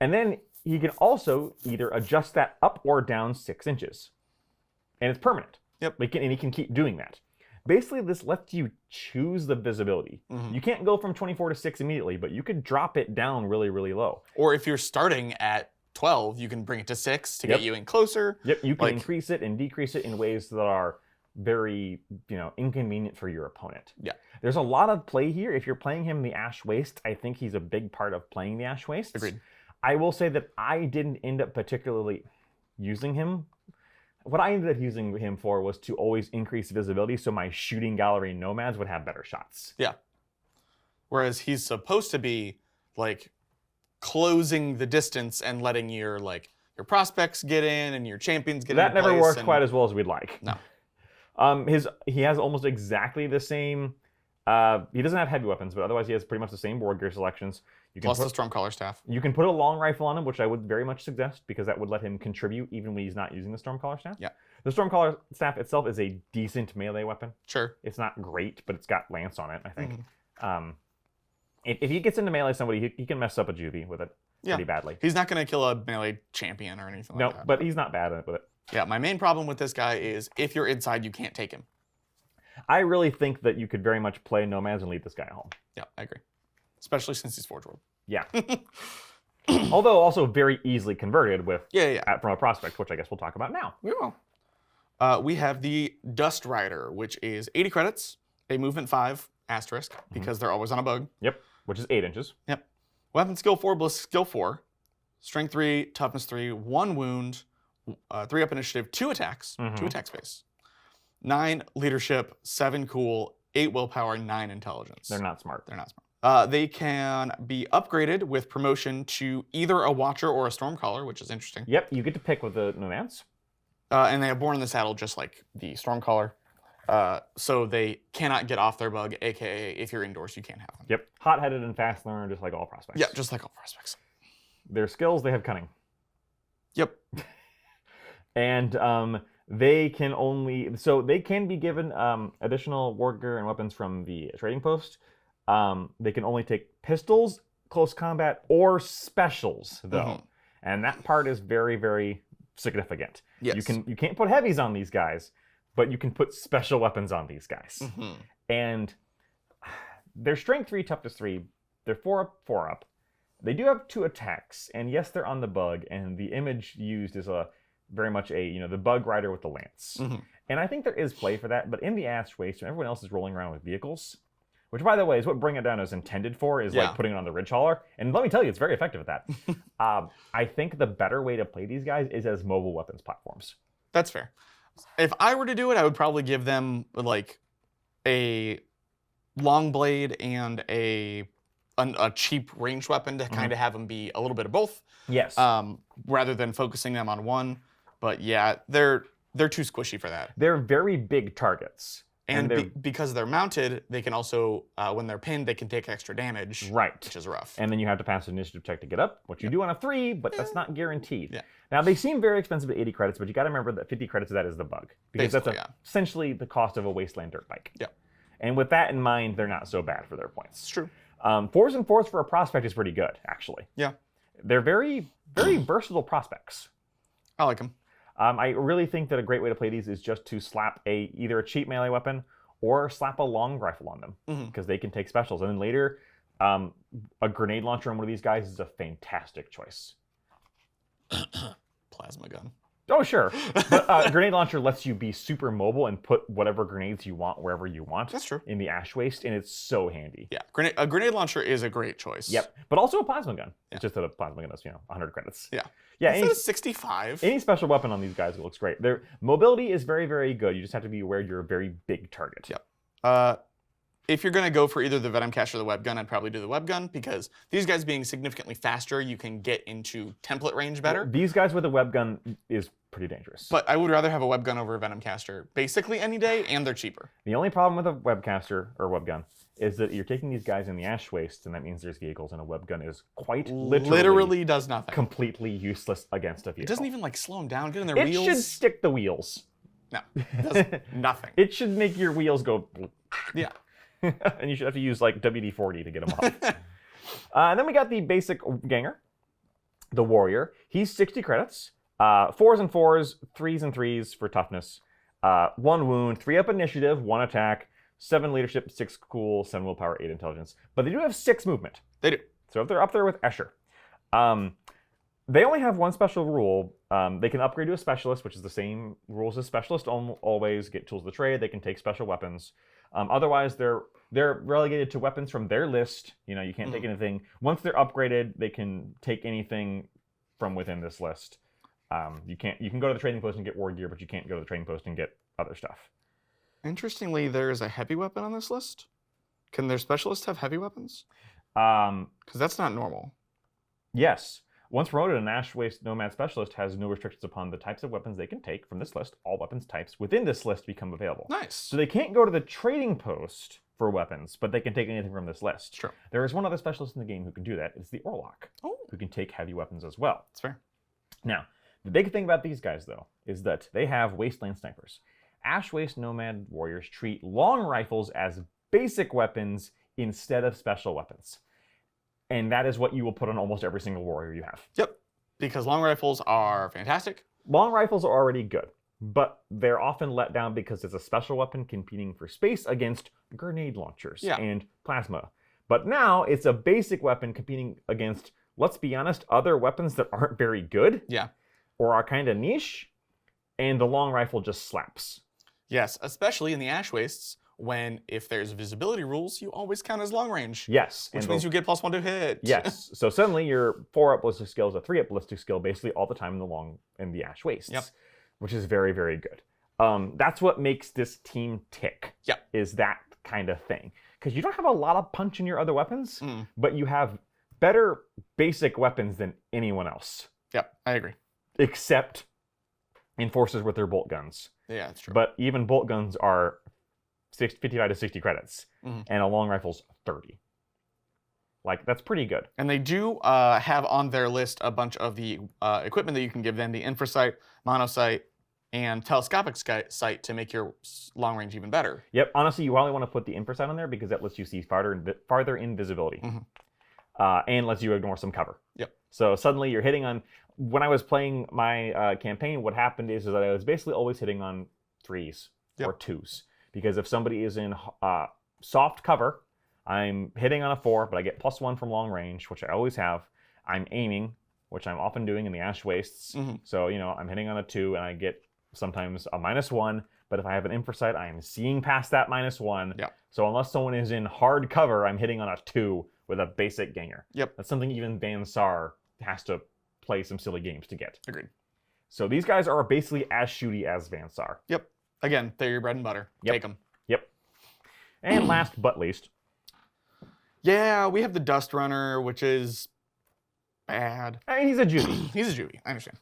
And then he can also either adjust that up or down 6 inches. And it's permanent. Yep. And he can keep doing that. Basically, this lets you choose the visibility. You can't go from 24 to 6 immediately, but you could drop it down really, really low. Or if you're starting at 12, you can bring it to 6 to get you in closer. Yep, you can increase it and decrease it in ways that are very, inconvenient for your opponent. Yeah. There's a lot of play here. If you're playing him the Ash Waste, I think he's a big part of playing the Ash Waste. Agreed. I will say that I didn't end up particularly using him. What I ended up using him for was to always increase visibility so my shooting gallery nomads would have better shots. Yeah. Whereas he's supposed to be closing the distance and letting your prospects get in and your champions get in. That never worked quite as well as we'd like. No. He has almost exactly the same. He doesn't have heavy weapons, but otherwise he has pretty much the same board gear selections. Plus the Stormcaller staff. You can put a long rifle on him, which I would very much suggest because that would let him contribute even when he's not using the Stormcaller staff. Yeah. The Stormcaller staff itself is a decent melee weapon. Sure. It's not great, but it's got lance on it, I think. If he gets into melee somebody, he can mess up a juvie with it pretty badly. He's not going to kill a melee champion or anything like that. No, but he's not bad with it. Yeah, my main problem with this guy is if you're inside, you can't take him. I really think that you could very much play Nomads and lead this guy home. Yeah, I agree. Especially since he's Forge World. Yeah. Although also very easily converted with from a prospect, which I guess we'll talk about now. We will. We have the Dust Rider, which is 80 credits, a movement 5 asterisk, because they're always on a bug. Yep, which is 8 inches. Yep. Weapon skill 4, ballistic skill 4, strength 3, toughness 3, 1 wound, 3 up initiative, 2 attacks, 2 attack space, 9 leadership, 7 cool, 8 willpower, 9 intelligence. They're not smart. They're not smart. They can be upgraded with promotion to either a Watcher or a Stormcaller, which is interesting. Yep, you get to pick with the Nomads. And they are born in the saddle just like the Stormcaller. So they cannot get off their bug, aka if you're indoors, you can't have them. Yep, hot-headed and fast learner, just like all prospects. Yeah, just like all prospects. Their skills, they have cunning. Yep. And they can be given additional war gear and weapons from the trading post. They can only take pistols, close combat, or specials, though. And that part is very, very significant. Yes. You can't put heavies on these guys, but you can put special weapons on these guys. And they're strength 3, toughness 3. They're 4 up. They do have 2 attacks, and yes, they're on the bug, and the image used is very much the bug rider with the lance. And I think there is play for that, but in the Ash Waste, when everyone else is rolling around with vehicles, which, by the way, is what Bring It Down is intended for, is like putting it on the Ridge Hauler. And let me tell you, it's very effective at that. I think the better way to play these guys is as mobile weapons platforms. That's fair. If I were to do it, I would probably give them like a long blade and a cheap ranged weapon to kind of have them be a little bit of both. Yes. Rather than focusing them on one. But yeah, they're too squishy for that. They're very big targets. And because they're mounted, they can also, when they're pinned, they can take extra damage. Right. Which is rough. And then you have to pass an initiative check to get up, which you do on a 3, but that's not guaranteed. Yeah. Now, they seem very expensive at 80 credits, but you got to remember that 50 credits of that is the bug. Because basically, that's essentially the cost of a Wasteland dirt bike. Yeah. And with that in mind, they're not so bad for their points. It's true. 4s and 4s for a prospect is pretty good, actually. Yeah. They're very, very versatile prospects. I like them. I really think that a great way to play these is just to slap either a cheap melee weapon or slap a long rifle on them, because they can take specials. And then later, a grenade launcher on one of these guys is a fantastic choice. Plasma gun. Oh, sure. But grenade launcher lets you be super mobile and put whatever grenades you want wherever you want. That's true. In the Ash Waste, and it's so handy. Yeah, a grenade launcher is a great choice. Yep, but also a plasma gun. Yeah. It's just that a plasma gun is 100 credits. Yeah. Yeah. Instead of 65. Any special weapon on these guys looks great. Their mobility is very, very good. You just have to be aware you're a very big target. Yep. If you're going to go for either the Venom Cache or the Web Gun, I'd probably do the Web Gun, because these guys being significantly faster, you can get into template range better. These guys with a Web Gun is pretty dangerous. But I would rather have a Web Gun over a Venom Caster basically any day, and they're cheaper. The only problem with a Webcaster or Web Gun is that you're taking these guys in the Ash Waste, and that means there's vehicles, and a Web Gun is quite literally does nothing. Completely useless against a vehicle. It doesn't even slow them down, get in their It wheels. should stick the wheels. No, it does nothing. It should make your wheels go. Yeah. And you should have to use WD-40 to get them off. And then we got the basic ganger, the warrior. He's 60 credits. 4s and 4s, 3s and 3s for toughness. 1 wound, 3 up initiative, 1 attack, 7 leadership, 6 cool, 7 willpower, 8 intelligence. But they do have 6 movement. They do. So if they're up there with Escher. They only have 1 special rule. They can upgrade to a specialist, which is the same rules as specialist. Always get tools of the trade. They can take special weapons. Otherwise, they're relegated to weapons from their list. You can't take anything. Once they're upgraded, they can take anything from within this list. You can go to the trading post and get war gear, but you can't go to the trading post and get other stuff. Interestingly, there is a heavy weapon on this list. Can their specialists have heavy weapons? Because that's not normal. Yes. Once promoted, an Ash Waste Nomad Specialist has no restrictions upon the types of weapons they can take from this list. All weapons types within this list become available. Nice. So they can't go to the trading post for weapons, but they can take anything from this list. Sure. There is one other specialist in the game who can do that. It's the Orlok, who can take heavy weapons as well. That's fair. Now, the big thing about these guys, though, is that they have Wasteland Snipers. Ash Waste Nomad warriors treat long rifles as basic weapons instead of special weapons. And that is what you will put on almost every single warrior you have. Yep, because long rifles are fantastic. Long rifles are already good, but they're often let down because it's a special weapon competing for space against grenade launchers and plasma. But now it's a basic weapon competing against, let's be honest, other weapons that aren't very good. Yeah. Or are kind of niche, and the long rifle just slaps. Yes, especially in the Ash Wastes, when if there's visibility rules, you always count as long range. Yes. Which means you get +1 to hit. Yes. So suddenly your 4-up ballistic skill is a 3-up ballistic skill basically all the time in the Ash Wastes. Yep. Which is very, very good. That's what makes this team tick. Yep. Is that kind of thing. because you don't have a lot of punch in your other weapons, Mm. but you have better basic weapons than anyone else, Yep, I agree. except enforcers with their bolt guns. Yeah, that's true. But even bolt guns are 55 to 60 credits, Mhm. and a long rifle's 30. Like, that's pretty good. And they do have on their list a bunch of the equipment that you can give them, the infrasight, monocyte, and telescopic sight to make your long range even better. Yep, honestly, you probably want to put the infrared on there because that lets you see farther invisibility. Mhm. And lets you ignore some cover. Yep. So suddenly you're hitting on... When I was playing my campaign, what happened is that I was basically always hitting on 3s or 2s. Because if somebody is in soft cover, I'm hitting on a 4, but I get +1 from long range, which I always have. I'm aiming, which I'm often doing in the Ash Wastes. Mhm. So, I'm hitting on a 2, and I get sometimes a -1. But if I have an infrasight, I am seeing past that -1. Yeah. So unless someone is in hard cover, I'm hitting on a 2 with a basic ganger. Yep. That's something even Van Sar has to play some silly games to get. Agreed. So these guys are basically as shooty as Van Sar. Yep. Again, they're your bread and butter. Yep. Take them. Yep. And last but least, Yeah, we have the Dust Runner, which is bad. I mean, he's a Judy. He's a Juvie, I understand.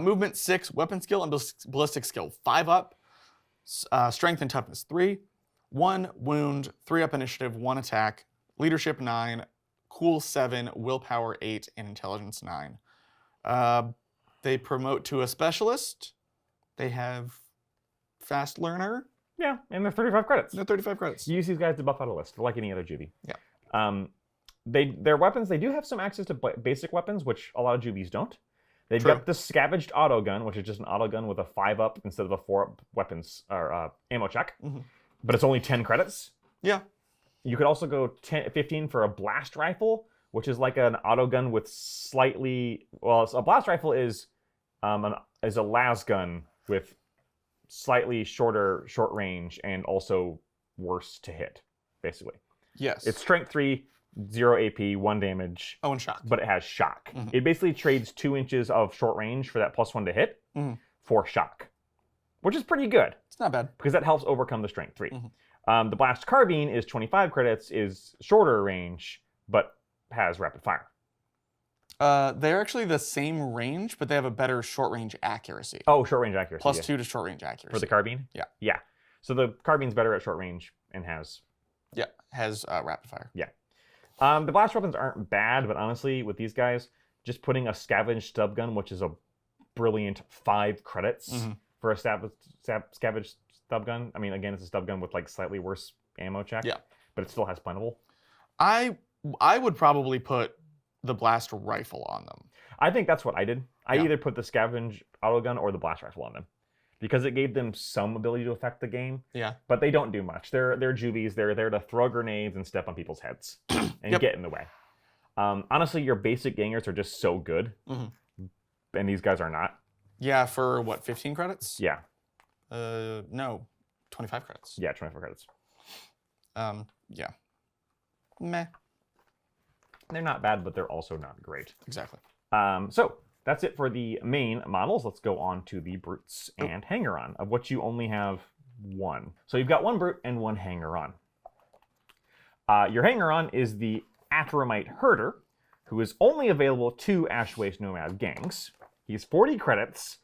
Movement 6, weapon skill and ballistic skill 5 up. Strength and toughness 3. 1 wound, 3 up initiative, 1 attack. Leadership 9. Cool 7. Willpower 8. And intelligence 9. They promote to a specialist. They have fast learner. Yeah, and they're 35 credits. They're 35 credits. You use these guys to buff out a list, like any other Juvie. Yeah. Their weapons, they do have some access to basic weapons, which a lot of Juvies don't. They've True. got the Scavenged Auto Gun, which is just an auto gun with a 5-up instead of a 4-up weapons or ammo check. Mhm. But it's only 10 credits. Yeah. You could also go 15 for a blast rifle, which is like an auto gun with slightly... Well, a blast rifle is a las gun with slightly short range and also worse to hit, basically. Yes. It's strength 3, 0 AP, 1 damage, and shock. but it has shock. Mhm. It basically trades 2 inches of short range for that +1 to hit Mhm. for shock, which is pretty good It's not bad. because that helps overcome the strength 3. Mhm. The blast carbine is 25 credits, is shorter range, but has rapid fire. They're actually the same range, but they have a better short range accuracy. Oh, short range accuracy. Plus yeah. 2 to short range accuracy. For the carbine? Yeah. Yeah. So the carbine's better at short range and has... Yeah, has rapid fire. Yeah. The blast weapons aren't bad, but honestly, with these guys, just putting a scavenged stub gun, which is a brilliant 5 credits Mhm. for a scavenged stub gun. I mean, again, it's a stub gun with like slightly worse ammo check. Yeah. But it still has splintable. I would probably put the blast rifle on them. I think that's what I did. I Yeah. either put the scavenged auto gun or the blast rifle on them. Because it gave them some ability to affect the game. Yeah. But they don't do much. They're Juvies. They're there to throw grenades and step on people's heads. And Yep. get in the way. Honestly, your basic gangers are just so good. Mhm. And these guys are not. Yeah, for what, 15 credits? Yeah. No, 25 credits. Yeah, 24 credits. Yeah. Meh. They're not bad, but they're also not great. Exactly. So that's it for the main models. Let's go on to the brutes and hanger-on, of which you only have 1. So you've got 1 brute and 1 hanger-on. Your hanger-on is the Atramite Herder, who is only available to Ash Waste Nomad gangs. He's 40 credits.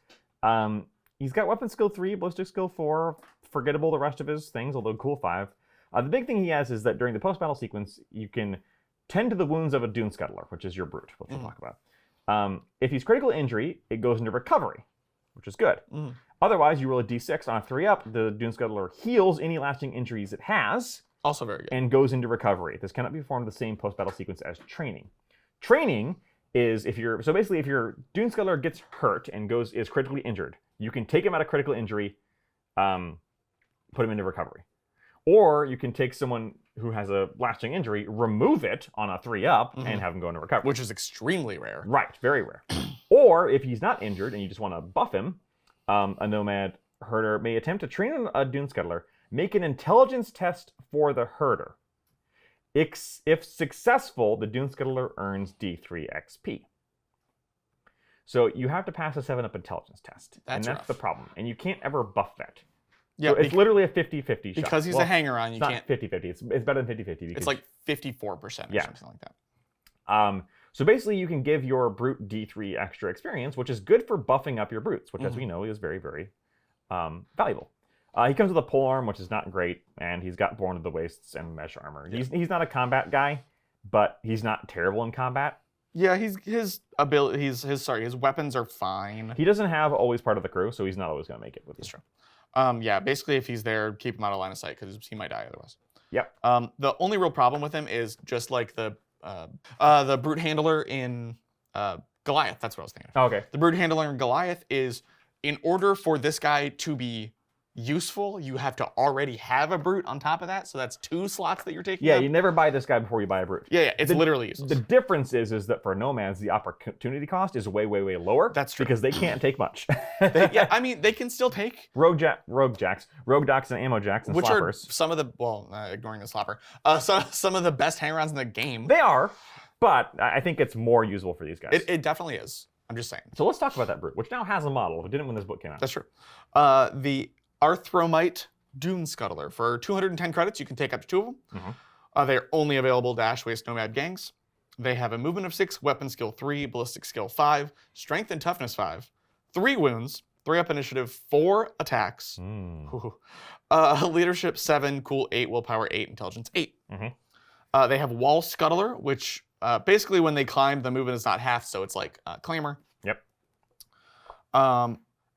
He's got weapon skill 3, ballistic skill 4, forgettable the rest of his things, although cool 5. The big thing he has is that during the post-battle sequence, you can tend to the wounds of a Dune Scuttler, which is your brute, which we'll talk about. If he's critical injury, it goes into recovery, which is good. Otherwise, you roll a d6 on a 3-up. The Dune Scuttler heals any lasting injuries it has, Also very good. and goes into recovery. This cannot be performed in the same post-battle sequence as training. Training is if your Dune Scuttler gets hurt and is critically injured, you can take him out of critical injury, put him into recovery. Or you can take someone who has a lasting injury, remove it on a 3-up, and have him go into recovery. Which is extremely rare. Right, very rare. Or if he's not injured and you just want to buff him, a Nomad Herder may attempt to train a Dune Scuttler, make an intelligence test for the Herder. If successful, the Dune Scuttler earns D3 XP. So you have to pass a 7-up intelligence test. That's and that's rough. the problem. And you can't ever buff that. Yeah, so it's literally a 50-50 shot. Because he's a hanger-on, you it's can't... not 50-50. It's better than 50-50. It's like 54% or something like that. So basically, you can give your brute D3 extra experience, which is good for buffing up your brutes, which, as we know, is very, very valuable. He comes with a polearm, which is not great, and he's got Born of the Wastes and mesh armor. Yeah. He's not a combat guy, but he's not terrible in combat. Yeah, his weapons are fine. He doesn't have always part of the crew, so he's not always going to make it with you. That's true. Yeah, basically, if he's there, keep him out of line of sight because he might die otherwise. Yep. The only real problem with him is just like the brute handler in Goliath. That's what I was thinking of. Oh, okay. The brute handler in Goliath is, in order for this guy to be useful, you have to already have a brute on top of that. So that's 2 slots that you're taking. Yeah, up. you never buy this guy before you buy a brute. Yeah, it's literally useless. The difference is that for nomads, the opportunity cost is way, way, way lower. That's true. Because they can't take much. Yeah, I mean, they can still take rogue jacks, rogue docks, and ammo jacks, and which sloppers. are some of the ignoring the slopper, some of the best hang-arounds in the game. They are, but I think it's more usable for these guys. It definitely is. I'm just saying. So let's talk about that brute, which now has a model. It didn't when this book came out. That's true. The Arthromite Dune Scuttler. For 210 credits, you can take up to 2 of them. They're only available to Ash Waste Nomad gangs. They have a movement of 6, weapon skill 3, ballistic skill 5, strength and toughness 5, 3 wounds, 3 up initiative, 4 attacks, leadership 7, cool 8, willpower 8, intelligence 8. They have Wall Scuttler, which basically when they climb, the movement is not half, so it's like Clamor. Yep.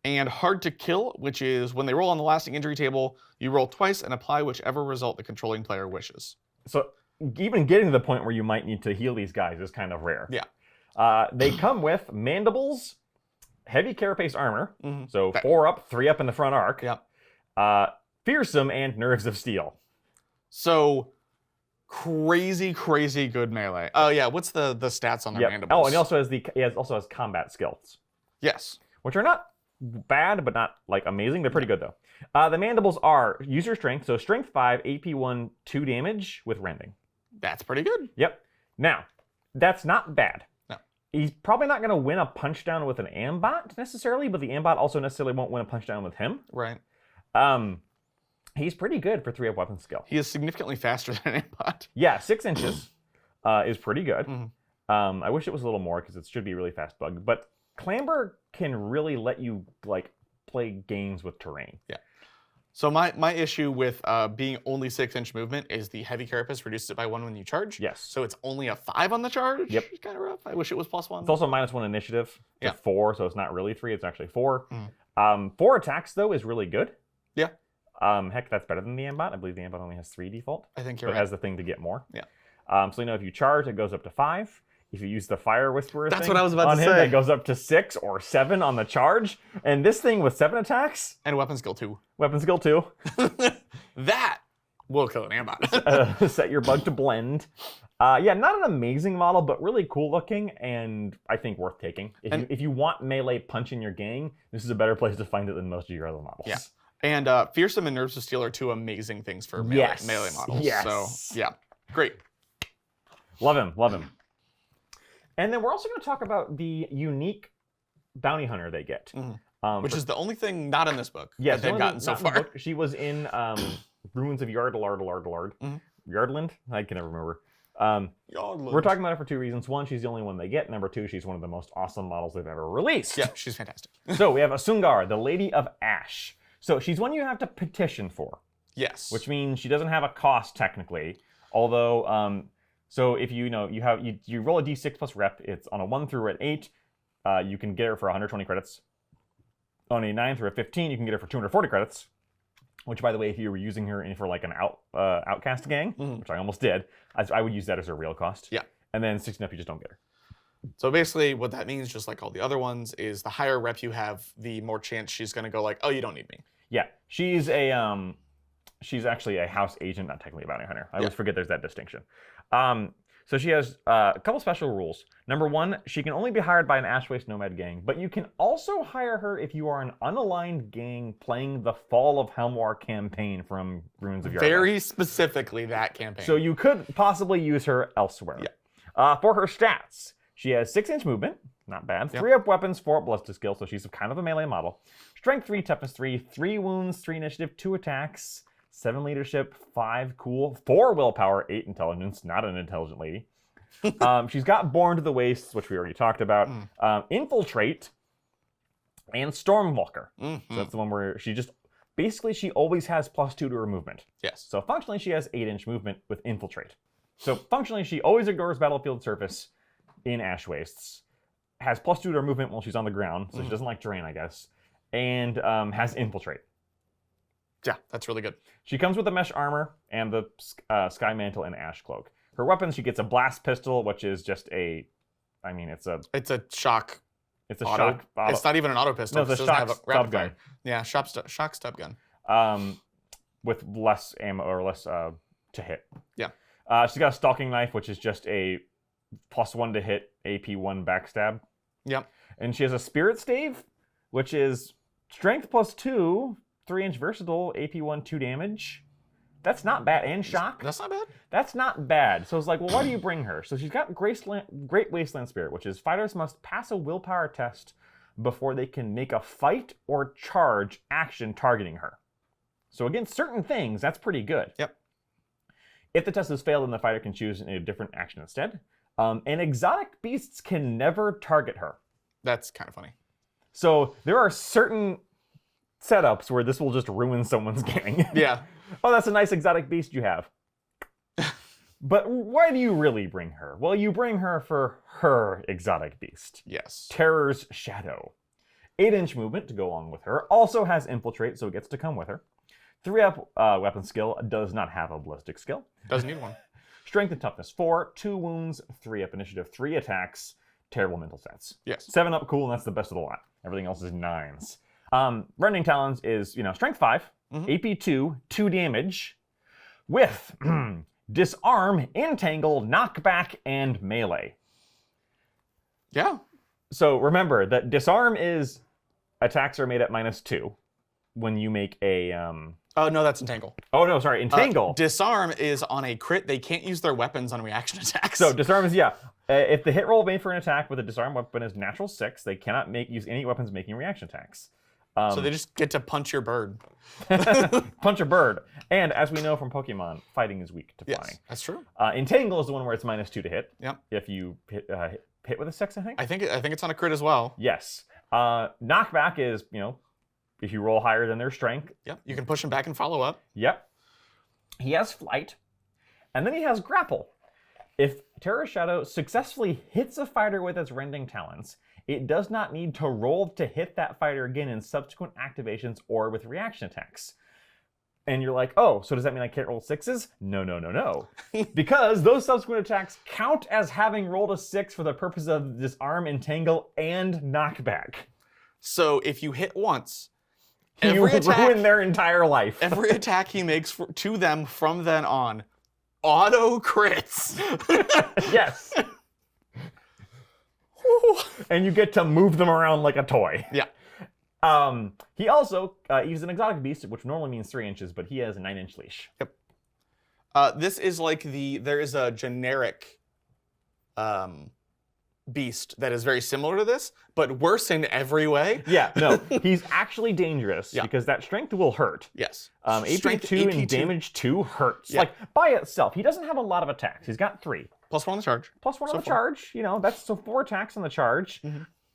And Hard to Kill, which is when they roll on the lasting injury table, you roll twice and apply whichever result the controlling player wishes. So even getting to the point where you might need to heal these guys is kind of rare. Yeah. They come with mandibles, heavy carapace armor, so 4 up, 3 up in the front arc. Yep. Fearsome, and nerves of steel. So crazy good melee. Oh yeah, what's the stats on their mandibles? Oh, and he also has combat skills. Yes. Which are not bad, but not like amazing. They're pretty good though. The mandibles are user strength, so strength 5, AP 1, 2 damage with rending. That's pretty good. Yep. Now, that's not bad. No. He's probably not going to win a punch down with an ambot necessarily, but the ambot also necessarily won't win a punch down with him. Right. He's pretty good for 3 up weapon skill. He is significantly faster than an ambot. Yeah, 6 inches is pretty good. I wish it was a little more because it should be a really fast bug, but Clamber can really let you like play games with terrain. Yeah. So my issue with being only 6-inch movement is the heavy carapace reduces it by 1 when you charge. Yes. So it's only a 5 on the charge. Yep. It's kind of rough. I wish it was +1. It's also -1 initiative to 4, so it's not really 3. It's actually 4. 4 attacks though is really good. Yeah. Heck, that's better than the ambot. I believe the ambot only has 3 default. I think So you're right. it has the thing to get more. Yeah. So if you charge, it goes up to 5. If you use the Fire Whisperer That's thing what I was about on to him, say. it goes up to 6 or 7 on the charge. And this thing with 7 attacks, And weapon skill 2. weapon skill 2, That will kill an ambot. set your bug to blend. Yeah, not an amazing model, but really cool looking and I think worth taking. If you want melee punch in your gang, this is a better place to find it than most of your other models. Yeah. And Fearsome and Nerves of Steel are 2 amazing things for melee models. Yes. So, yeah. Great. Love him. And then we're also going to talk about the unique bounty hunter they get. Which is the only thing not in this book that they've gotten so far. She was in Ruins of Yardland? I can never remember. We're talking about it for 2 reasons. 1, she's the only one they get. Number 2, she's one of the most awesome models they've ever released. Yeah, she's fantastic. So we have Asungar, the Lady of Ash. So she's one you have to petition for. Yes. Which means she doesn't have a cost technically. Although, so if you roll a d6 plus rep, it's on a 1 through an 8, you can get her for 120 credits. On a 9 through a 15, you can get her for 240 credits. Which, by the way, if you were using her for like an outcast gang, which I almost did, I would use that as her real cost. Yeah. And then 16 up, you just don't get her. So basically, what that means, just like all the other ones, is the higher rep you have, the more chance she's going to go like, oh, you don't need me. Yeah, she's actually a house agent, not technically a bounty hunter. I always forget there's that distinction. So she has a couple special rules. Number 1, she can only be hired by an Ash Waste Nomad gang, but you can also hire her if you are an unaligned gang playing the Fall of Helmwar campaign from Ruins of Yardland. Very specifically that campaign. So you could possibly use her elsewhere. Yeah. For her stats, she has 6-inch movement, not bad. 3 up weapons, 4 up ballistic skill, so she's kind of a melee model. Strength 3, Toughness 3, 3 wounds, 3 initiative, 2 attacks, 7 leadership, 5 cool, 4 willpower, 8 intelligence. Not an intelligent lady. She's got Born to the Wastes, which we already talked about. Infiltrate and Stormwalker. So that's the one where she just basically she always has +2 to her movement. Yes. So functionally she has 8-inch movement with Infiltrate. So functionally she always ignores battlefield surface in Ash Wastes. Has +2 to her movement while she's on the ground, so she doesn't like terrain, I guess. And has Infiltrate. Yeah, that's really good. She comes with the mesh armor and the sky mantle and ash cloak. Her weapons, she gets a blast pistol, which is just a, I mean, it's a shock. It's a auto. shock. Auto. It's not even an auto pistol. No, it's a it doesn't shock have a rapid stub gun. fire. Yeah, shock stub gun. With less ammo or less to hit. Yeah. She's got a stalking knife, which is just a +1 to hit, AP1 backstab. Yep. And she has a spirit stave, which is strength +2, 3-inch versatile, AP1 2 damage. That's not bad. And shock. That's not bad. That's not bad. So it's like, well, why do you bring her? So she's got Great Wasteland Spirit, which is fighters must pass a willpower test before they can make a fight or charge action targeting her. So against certain things, that's pretty good. Yep. If the test is failed, then the fighter can choose a different action instead. And exotic beasts can never target her. That's kind of funny. So there are certain setups where this will just ruin someone's gang. Yeah. Oh, that's a nice exotic beast you have. But why do you really bring her? Well, you bring her for her exotic beast. Yes. Terror's Shadow. 8-inch movement to go along with her. Also has Infiltrate, so it gets to come with her. 3-up weapon skill, does not have a ballistic skill. Doesn't need one. Strength and Toughness 4, 2 wounds, 3-up initiative, 3 attacks, terrible mental stats. Yes. 7-up cool, and that's the best of the lot. Everything else is 9s. Rending Talons is, Strength 5, AP2, 2 damage, with Disarm, Entangle, Knockback, and Melee. Yeah. So remember that Disarm is attacks are made at -2 when you make a... Oh, no, that's Entangle. Oh, no, sorry, Entangle. Disarm is on a crit. They can't use their weapons on reaction attacks. So Disarm is, if the hit roll made for an attack with a disarm weapon is natural 6, they cannot use any weapons making reaction attacks. So they just get to punch your bird. Punch a bird. And as we know from Pokemon, fighting is weak to flying. Yes, that's true. Entangle is the one where it's -2 to hit. Yep. If you hit with a 6, I think. I think it's on a crit as well. Yes. Knockback is, if you roll higher than their strength. Yep. You can push him back and follow up. Yep. He has Flight. And then he has Grapple. If Terror Shadow successfully hits a fighter with its Rending Talons, it does not need to roll to hit that fighter again in subsequent activations or with reaction attacks. And you're like, oh, so does that mean I can't roll 6s? No. Because those subsequent attacks count as having rolled a 6 for the purpose of Disarm, Entangle, and Knockback. So if you hit once, You ruin their entire life. every attack he makes to them from then on, auto crits. Yes. And you get to move them around like a toy. Yeah. He also, he's an exotic beast, which normally means 3 inches, but he has a 9-inch leash. Yep. This is like there is a generic beast that is very similar to this, but worse in every way. Yeah, no, he's actually dangerous Yeah. because that strength will hurt. Yes. AP2 and damage 2 hurts. Yeah. Like, by itself, he doesn't have a lot of attacks. He's got 3. +1 on the charge. +1 on the charge. That's so 4 attacks on the charge.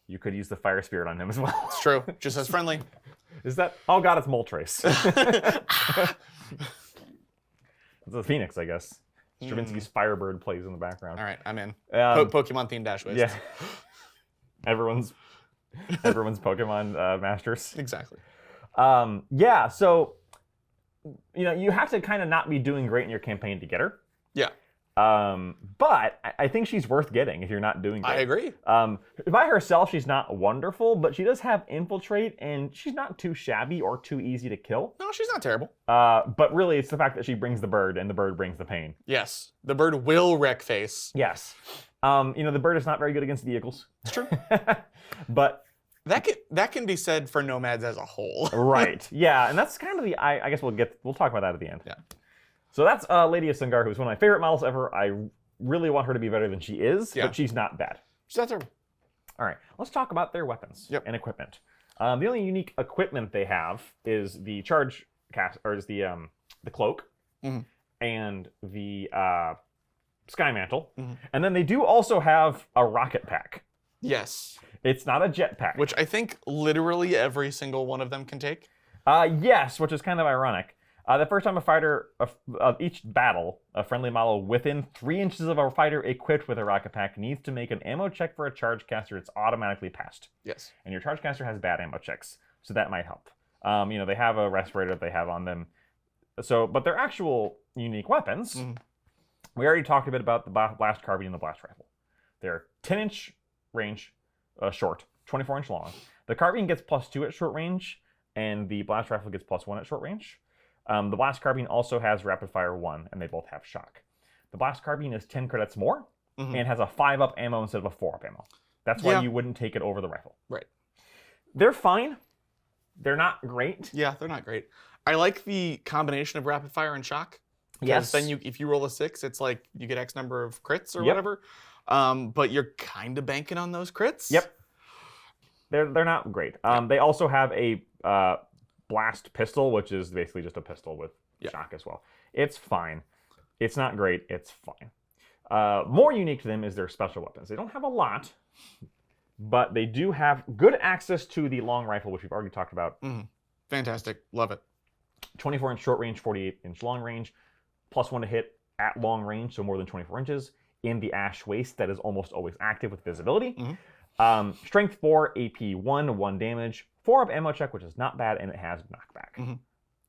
You could use the Fire Spirit on him as well. It's true. Just as friendly. Is that... Oh god, it's Moltres. It's a Phoenix, I guess. Stravinsky's Firebird plays in the background. All right, I'm in. Pokemon themed Ash Waste. Yeah. Everyone's Pokemon masters. Exactly. Yeah, so you have to kind of not be doing great in your campaign to get her. Yeah. But I think she's worth getting if you're not doing great. I agree. By herself, she's not wonderful, but she does have Infiltrate, and she's not too shabby or too easy to kill. No, she's not terrible. But really, it's the fact that she brings the bird, and the bird brings the pain. Yes. The bird will wreck face. Yes. The bird is not very good against vehicles. It's true. But... That can be said for nomads as a whole. Right. Yeah, and that's kind of the... I guess we'll talk about that at the end. Yeah. So that's Lady of Sungar, who's one of my favorite models ever. I really want her to be better than she is, but she's not bad. She's not terrible. All right, let's talk about their weapons and equipment. The only unique equipment they have is the charge cast, or is the cloak, and the sky mantle, and then they do also have a rocket pack. Yes. It's not a jet pack, Which I think literally every single one of them can take. Yes, which is kind of ironic. The first time a fighter of each battle, a friendly model within 3 inches of a fighter equipped with a rocket pack needs to make an ammo check for a charge caster. It's automatically passed. Yes. And your charge caster has bad ammo checks, so that might help. They have a respirator that they have on them. So, but their actual unique weapons, we already talked a bit about the blast carbine and the blast rifle. They're 10-inch range, short, 24-inch long. The carbine gets +2 at short range, and the blast rifle gets +1 at short range. The blast carbine also has rapid fire 1, and they both have shock. The blast carbine is 10 credits more, and has a 5-up ammo instead of a 4-up ammo. That's why you wouldn't take it over the rifle. Right. They're fine. They're not great. Yeah, they're not great. I like the combination of rapid fire and shock. Yes. Then if you roll a 6, it's like you get X number of crits or whatever. But you're kind of banking on those crits. Yep. They're not great. They also have a blast pistol, which is basically just a pistol with shock as well. It's fine. It's not great. It's fine. More unique to them is their special weapons. They don't have a lot, but they do have good access to the long rifle, which we've already talked about. Fantastic. Love it. 24-inch short range, 48-inch long range, +1 to hit at long range, so more than 24 inches. In the Ash Waste, that is almost always active with visibility. Strength 4, AP 1, 1 damage, 4-up ammo check, which is not bad, and it has knockback.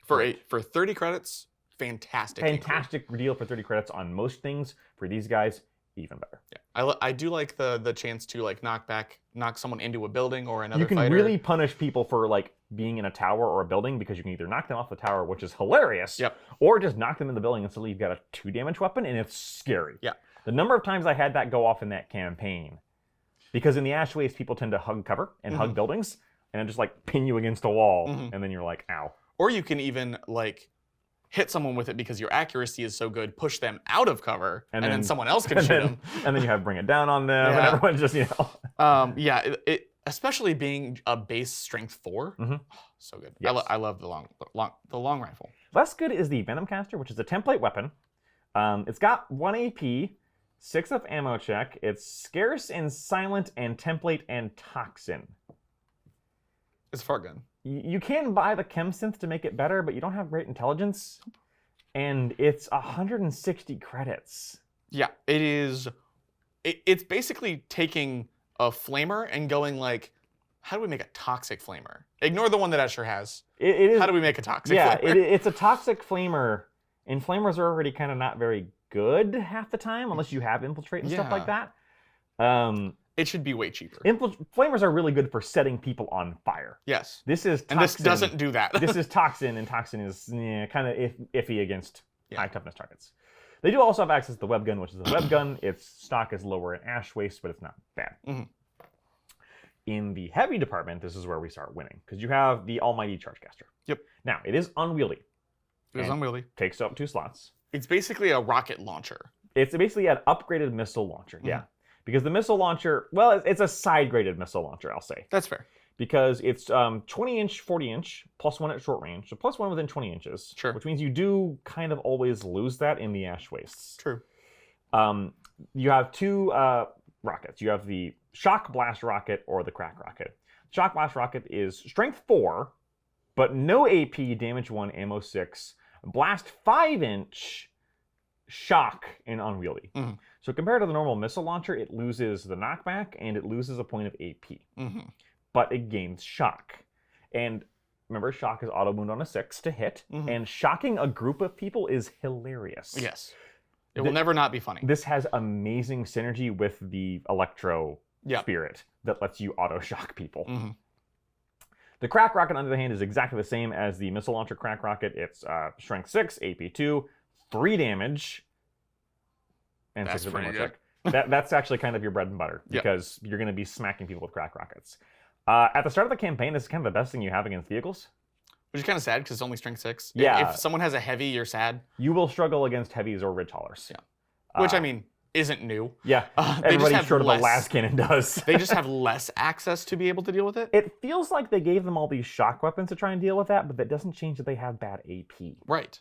For 30 credits, fantastic. Fantastic deal for 30 credits on most things. For these guys, even better. Yeah, I do like the chance to like knock someone into a building or another. You can fighter. really punish people for like being in a tower or a building, because you can either knock them off the tower, which is hilarious, or just knock them in the building and suddenly you've got a 2 damage weapon, and it's scary. Yeah. The number of times I had that go off in that campaign, because in the Ash Waste, people tend to hug cover and hug buildings, and then just like pin you against a wall, and then you're like, ow. Or you can even like hit someone with it because your accuracy is so good, push them out of cover, and then someone else can shoot them. And then you have bring it down on them, and everyone's just, it especially being a base strength 4, so good. Yes. I love the long rifle. Less good is the Venom Caster, which is a template weapon. It's got 1 AP, 6-up ammo check. It's scarce and silent and template and toxin. It's a fart gun. You can buy the chem synth to make it better, but you don't have great intelligence. And it's 160 credits. Yeah, it is. It's basically taking a flamer and going like, how do we make a toxic flamer? Ignore the one that Escher has. It is, how do we make a toxic flamer? It's a toxic flamer, and flamers are already kind of not very good half the time, unless you have infiltrate and stuff like that. It should be way cheaper. Flamers are really good for setting people on fire. Yes. This is toxin. And this doesn't do that. This is toxin, and toxin is kind of iffy against high toughness targets. They do also have access to the web gun, which is a web gun. Its stock is lower in Ash Waste, but it's not bad. In the heavy department, this is where we start winning, because you have the almighty Chargecaster. Yep. Now, it is unwieldy. It is unwieldy. Takes up 2 slots. It's basically a rocket launcher. It's basically an upgraded missile launcher, because the missile launcher, well, it's a side-graded missile launcher, I'll say. That's fair. Because it's 20-inch, 40-inch, +1 at short range, so +1 within 20 inches. Sure. Which means you do kind of always lose that in the Ash Wastes. True. You have 2 rockets. You have the Shock Blast Rocket or the Crack Rocket. Shock Blast Rocket is strength 4, but no AP, damage 1, ammo 6, blast 5-inch, shock, and unwieldy. So compared to the normal missile launcher, it loses the knockback and it loses a point of AP. But it gains shock. And remember, shock is auto wound on a 6 to hit, and shocking a group of people is hilarious. Yes. It will never not be funny. This has amazing synergy with the Electro Spirit that lets you auto shock people. The Crack Rocket, on the other hand, is exactly the same as the missile launcher Crack Rocket. It's strength 6, AP 2, 3 damage, and 6 ammo check. That's actually kind of your bread and butter, because you're going to be smacking people with Crack Rockets. At the start of the campaign, this is kind of the best thing you have against vehicles. Which is kind of sad, because it's only strength 6. Yeah. If someone has a heavy, you're sad. You will struggle against heavies or ridge haulers. Yeah. Which, I mean, isn't new. Yeah, They just everybody have short of the less- last cannon does. They just have less access to be able to deal with it. It feels like they gave them all these shock weapons to try and deal with that, but that doesn't change that they have bad AP. Right.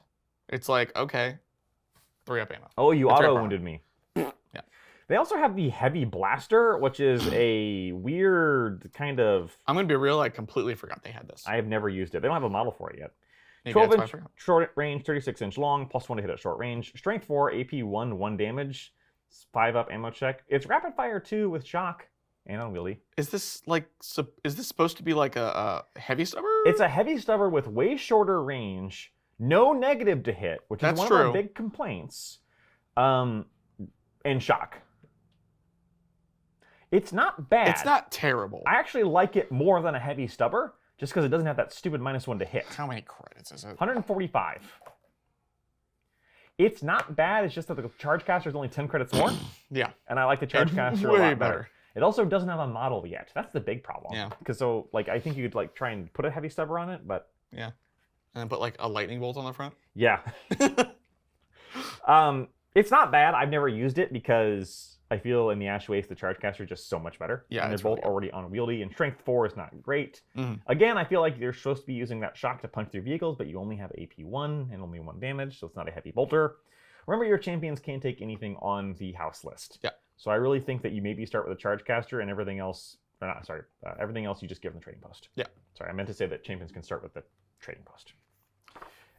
It's like, okay, 3-up ammo. Oh, you It's very auto-wounded me. Yeah. They also have the Heavy Blaster, which is a weird kind of... I'm going to be real, I completely forgot they had this. I have never used it. They don't have a model for it yet. Maybe that's why I 12-inch forgot. short range, 36-inch long, +1 to hit at short range. Strength 4, AP 1, 1 damage. 5-up ammo check. It's rapid fire 2 with shock and unwieldy. Is this like, is this supposed to be like a heavy stubber? It's a heavy stubber with way shorter range, no negative to hit, which That's is one of true. our big complaints, and shock. It's not bad. It's not terrible. I actually like it more than a heavy stubber, just because it doesn't have that stupid -1 to hit. How many credits is it? 145. It's not bad, it's just that the charge caster is only 10 credits more, Yeah. and I like the charge It's caster a way lot better. better. It also doesn't have a model yet. That's the big problem. Yeah. Because so, like, I think you could like try and put a heavy stubber on it, but Yeah. And put like a lightning bolt on the front. yeah. It's not bad. I've never used it because I feel in the Ash Waste the charge caster is just so much better. Yeah, and it's they're really both already unwieldy, and Strength 4 is not great. Mhm. Again, I feel like you're supposed to be using that shock to punch through vehicles, but you only have AP 1 and only 1 damage, so it's not a heavy bolter. Remember, your champions can't take anything on the house list. Yeah. So I really think that you maybe start with a charge caster and everything else. Or not, sorry, everything else you just give them the trading post. Yeah. Sorry, I meant to say that champions can start with the trading post.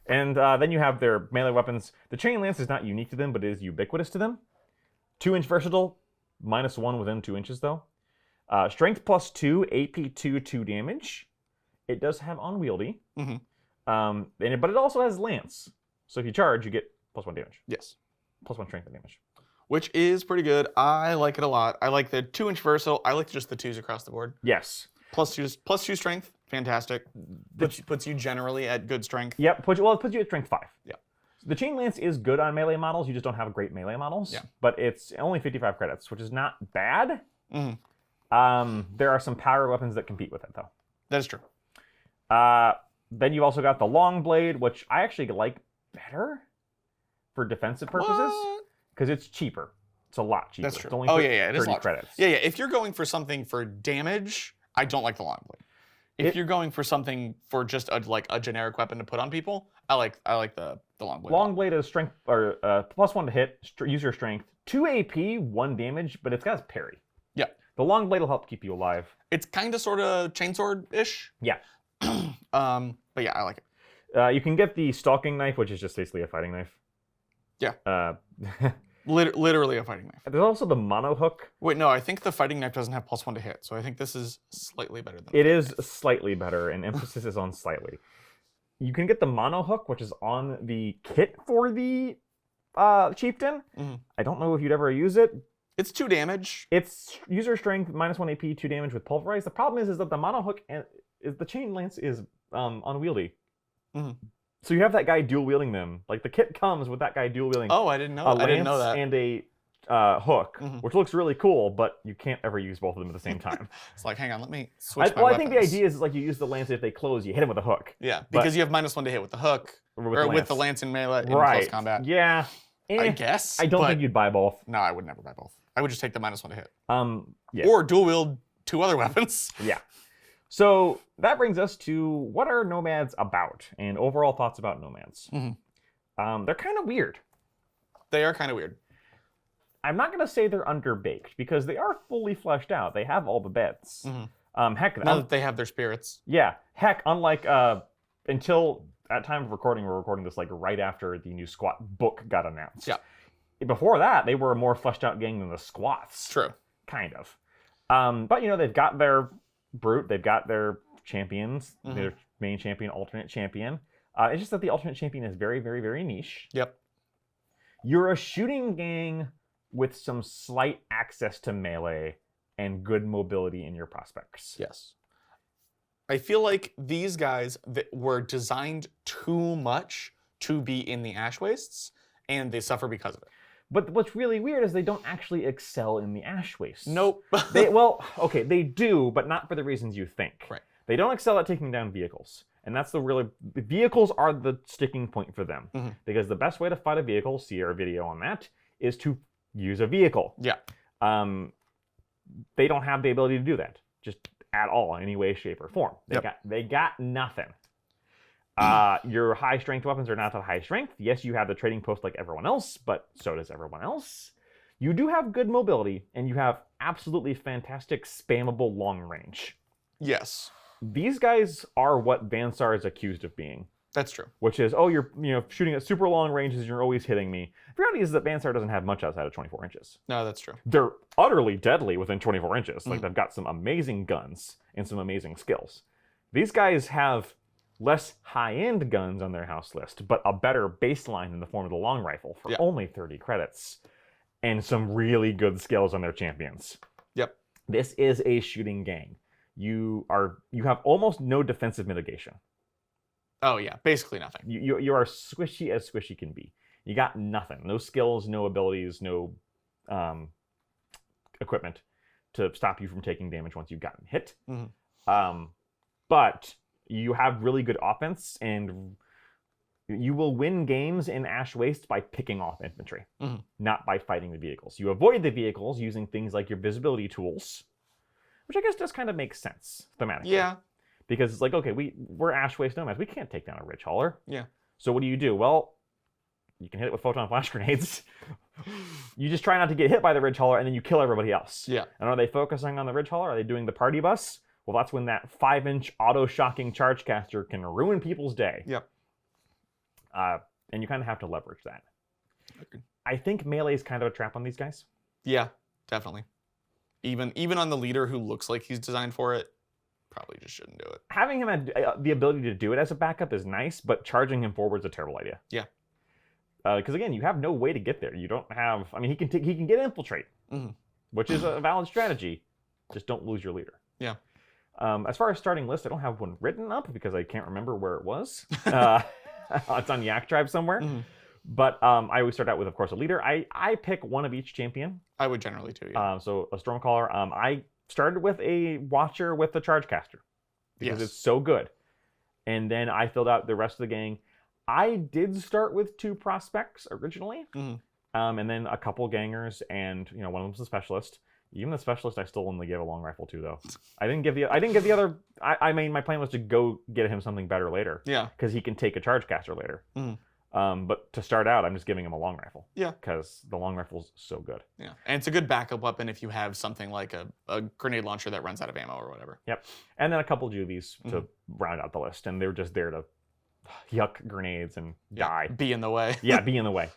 And then you have their melee weapons. The chain lance is not unique to them, but it is ubiquitous to them. 2-inch versatile, -1 within 2 inches though. Strength +2, AP 2, 2 damage. It does have unwieldy, Mhm. But it also has lance. So if you charge, you get +1 damage, Yes. +1 strength and damage. Which is pretty good. I like it a lot. I like the 2-inch versatile. I like just the 2s across the board. Yes. +2 strength. Fantastic. Puts you generally at good strength. Yep. It puts you at strength 5. Yeah. The chain lance is good on melee models. You just don't have great melee models. Yeah. But it's only 55 credits, which is not bad. Mhm. There are some power weapons that compete with it, though. That is true. Then you've also got the long blade, which I actually like better for defensive purposes What? because it's cheaper. It's a lot cheaper. That's true. It's only Oh, yeah, it is a 30 lot. credits. Yeah. If you're going for something for damage, I don't like the long blade. If you're going for something for just a generic weapon to put on people, I like the long blade. Long blade is strength or +1 to hit, use your strength, 2 AP, 1 damage, but it's got its parry. Yeah. The long blade will help keep you alive. It's kind of sort of chainsword-ish. Yeah. But yeah, I like it. You can get the stalking knife, which is just basically a fighting knife. Yeah. Literally a fighting knife. There's also the mono hook. Wait, no, I think the fighting knife doesn't have +1 to hit, so I think this is slightly better than It is slightly better, and emphasis is on slightly. You can get the mono hook, which is on the kit for the chieftain. Mhm. I don't know if you'd ever use it. It's 2 damage. It's user strength, -1 AP, 2 damage with pulverize. The problem is that the mono hook and the chain lance is unwieldy. Mhm. So you have that guy dual wielding them. Like the kit comes with that guy dual wielding Oh, I didn't know. a I didn't know lance that. and a hook, Mhm. which looks really cool, but you can't ever use both of them at the same time. It's like, hang on, let me switch my I think the weapons. idea is like you use the lance if they close, you hit him with a hook. Yeah, because you have -1 to hit with the hook, Or with the lance in melee in Right. close combat. Yeah. I Eh, guess. I don't but think you'd buy both. No, I would never buy both. I would just take the -1 to hit. Yeah. Or dual wield 2 other weapons. Yeah. So that brings us to what are nomads about and overall thoughts about nomads. Mhm. They're kind of weird. They are kind of weird. I'm not going to say they're underbaked because they are fully fleshed out. They have all the beds. Heck, Now that they have their spirits. yeah, heck, unlike until at time of recording, we're recording this like right after the new squat book got announced. Yeah. Before that, they were a more fleshed out gang than the squats. True. Kind of. But they've got their brute, they've got their champions, their main champion, alternate champion. It's just that the alternate champion is very, very, very niche. Yep. You're a shooting gang with some slight access to melee and good mobility in your prospects. Yes. I feel like these guys that were designed too much to be in the Ash Wastes, and they suffer because of it. But what's really weird is they don't actually excel in the Ash Wastes. Nope. They do, but not for the reasons you think. Right. They don't excel at taking down vehicles. And that's the vehicles are the sticking point for them. Mhm. Because the best way to fight a vehicle, see our video on that, is to use a vehicle. Yeah. They don't have the ability to do that, just at all, in any way, shape, or form. They got nothing. Your high strength weapons are not that high strength. Yes, you have the trading post like everyone else, but so does everyone else. You do have good mobility, and you have absolutely fantastic spammable long range. Yes. These guys are what Vansar is accused of being. That's true. Which is, you're shooting at super long ranges and you're always hitting me. The reality is that Vansar doesn't have much outside of 24 inches. No, that's true. They're utterly deadly within 24 inches. Like, they've got some amazing guns and some amazing skills. These guys have less high-end guns on their house list, but a better baseline in the form of the long rifle for only 30 credits. And some really good skills on their champions. Yep. This is a shooting gang. You have almost no defensive mitigation. Oh yeah, basically nothing. You are squishy as squishy can be. You got nothing. No skills, no abilities, no equipment to stop you from taking damage once you've gotten hit. But you have really good offense, and you will win games in Ash Waste by picking off infantry, not by fighting the vehicles. You avoid the vehicles using things like your visibility tools, which I guess does kind of make sense thematically. Yeah. Because it's like, okay, we're Ash Waste Nomads. We can't take down a Ridge Hauler. Yeah. So what do? Well, you can hit it with photon flash grenades. You just try not to get hit by the Ridge Hauler, and then you kill everybody else. Yeah. And are they focusing on the Ridge Hauler? Are they doing the party bus? Well, that's when that 5-inch auto-shocking charge caster can ruin people's day. Yep. And you kind of have to leverage that. Okay. I think melee is kind of a trap on these guys. Yeah, definitely. Even on the leader who looks like he's designed for it, probably just shouldn't do it. Having him the ability to do it as a backup is nice, but charging him forward is a terrible idea. Yeah. Because again, you have no way to get there. You don't have. I mean, he can get infiltrate, which is a valid strategy. Just don't lose your leader. Yeah. As far as starting list, I don't have one written up because I can't remember where it was. It's on Yak Tribe somewhere. But I always start out with, of course, a leader. I pick one of each champion. I would generally too, yeah. So a Stormcaller. I started with a Watcher with the Charge Caster because it's so good. And then I filled out the rest of the gang. I did start with 2 Prospects originally. And then a couple Gangers, and one of them's a Specialist. Even the Specialist, I still only gave a long rifle to, though. I didn't give the other. I mean, my plan was to go get him something better later. Yeah. Because he can take a Charge Caster later. But to start out, I'm just giving him a long rifle. Yeah. Because the long rifle's so good. Yeah. And it's a good backup weapon if you have something like a grenade launcher that runs out of ammo or whatever. Yep. And then a couple Juvies to round out the list. And they're just there to yuck grenades and die. Be in the way. Yeah, be in the way.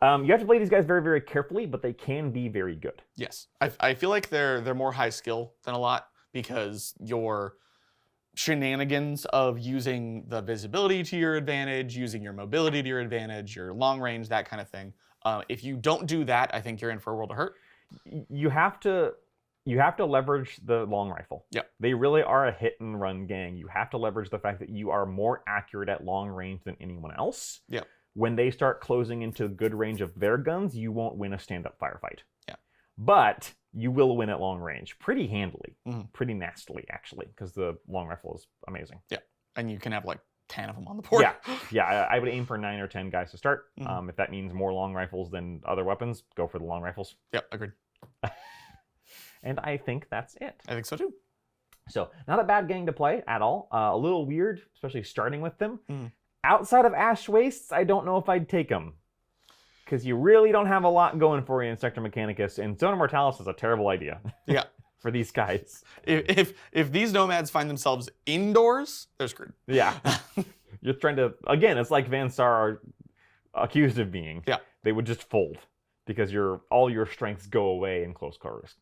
You have to play these guys very, very carefully, but they can be very good. Yes. I feel like they're more high skill than a lot because your shenanigans of using the visibility to your advantage, using your mobility to your advantage, your long range, that kind of thing. If you don't do that, I think you're in for a world of hurt. You have to leverage the long rifle. Yep. They really are a hit and run gang. You have to leverage the fact that you are more accurate at long range than anyone else. Yep. When they start closing into good range of their guns, you won't win a stand-up firefight. Yeah. But you will win at long range pretty handily, pretty nastily, actually, because the long rifle is amazing. Yeah, and you can have like 10 of them on the board. Yeah. I would aim for 9 or 10 guys to start. If that means more long rifles than other weapons, go for the long rifles. Yep, agreed. And I think that's it. I think so too. So, not a bad gang to play at all. A little weird, especially starting with them. Outside of Ash Wastes, I don't know if I'd take them. Because you really don't have a lot going for you in Sector Mechanicus, and Zona Mortalis is a terrible idea. Yeah. For these guys. If these nomads find themselves indoors, they're screwed. Yeah. You're trying to, again, it's like Vansar are accused of being. Yeah. They would just fold because all your strengths go away in close quarters.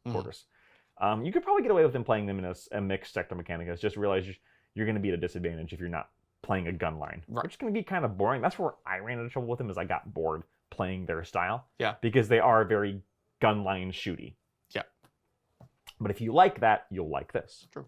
You could probably get away with them playing them in a mixed Sector Mechanicus. Just realize you're going to be at a disadvantage if you're not playing a gun line, which is going to be kind of boring. That's where I ran into trouble with them, is I got bored playing their style. Yeah. Because they are very gun line shooty. Yeah. But if you like that, you'll like this. True.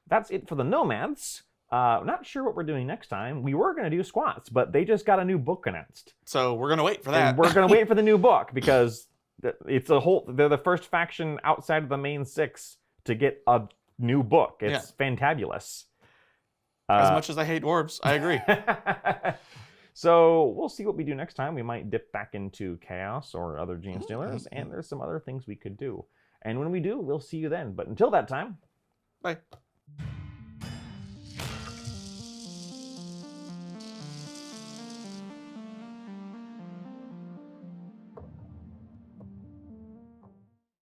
That's it for the Nomads. Not sure what we're doing next time. We were going to do squats, but they just got a new book announced. So we're going to wait for that. And we're going to wait for the new book because they're the first faction outside of the main 6 to get a new book. It's fantabulous. As much as I hate dwarves, I agree. So we'll see what we do next time. We might dip back into Chaos or other Gene Stealers, and there's some other things we could do. And when we do, we'll see you then. But until that time, Bye.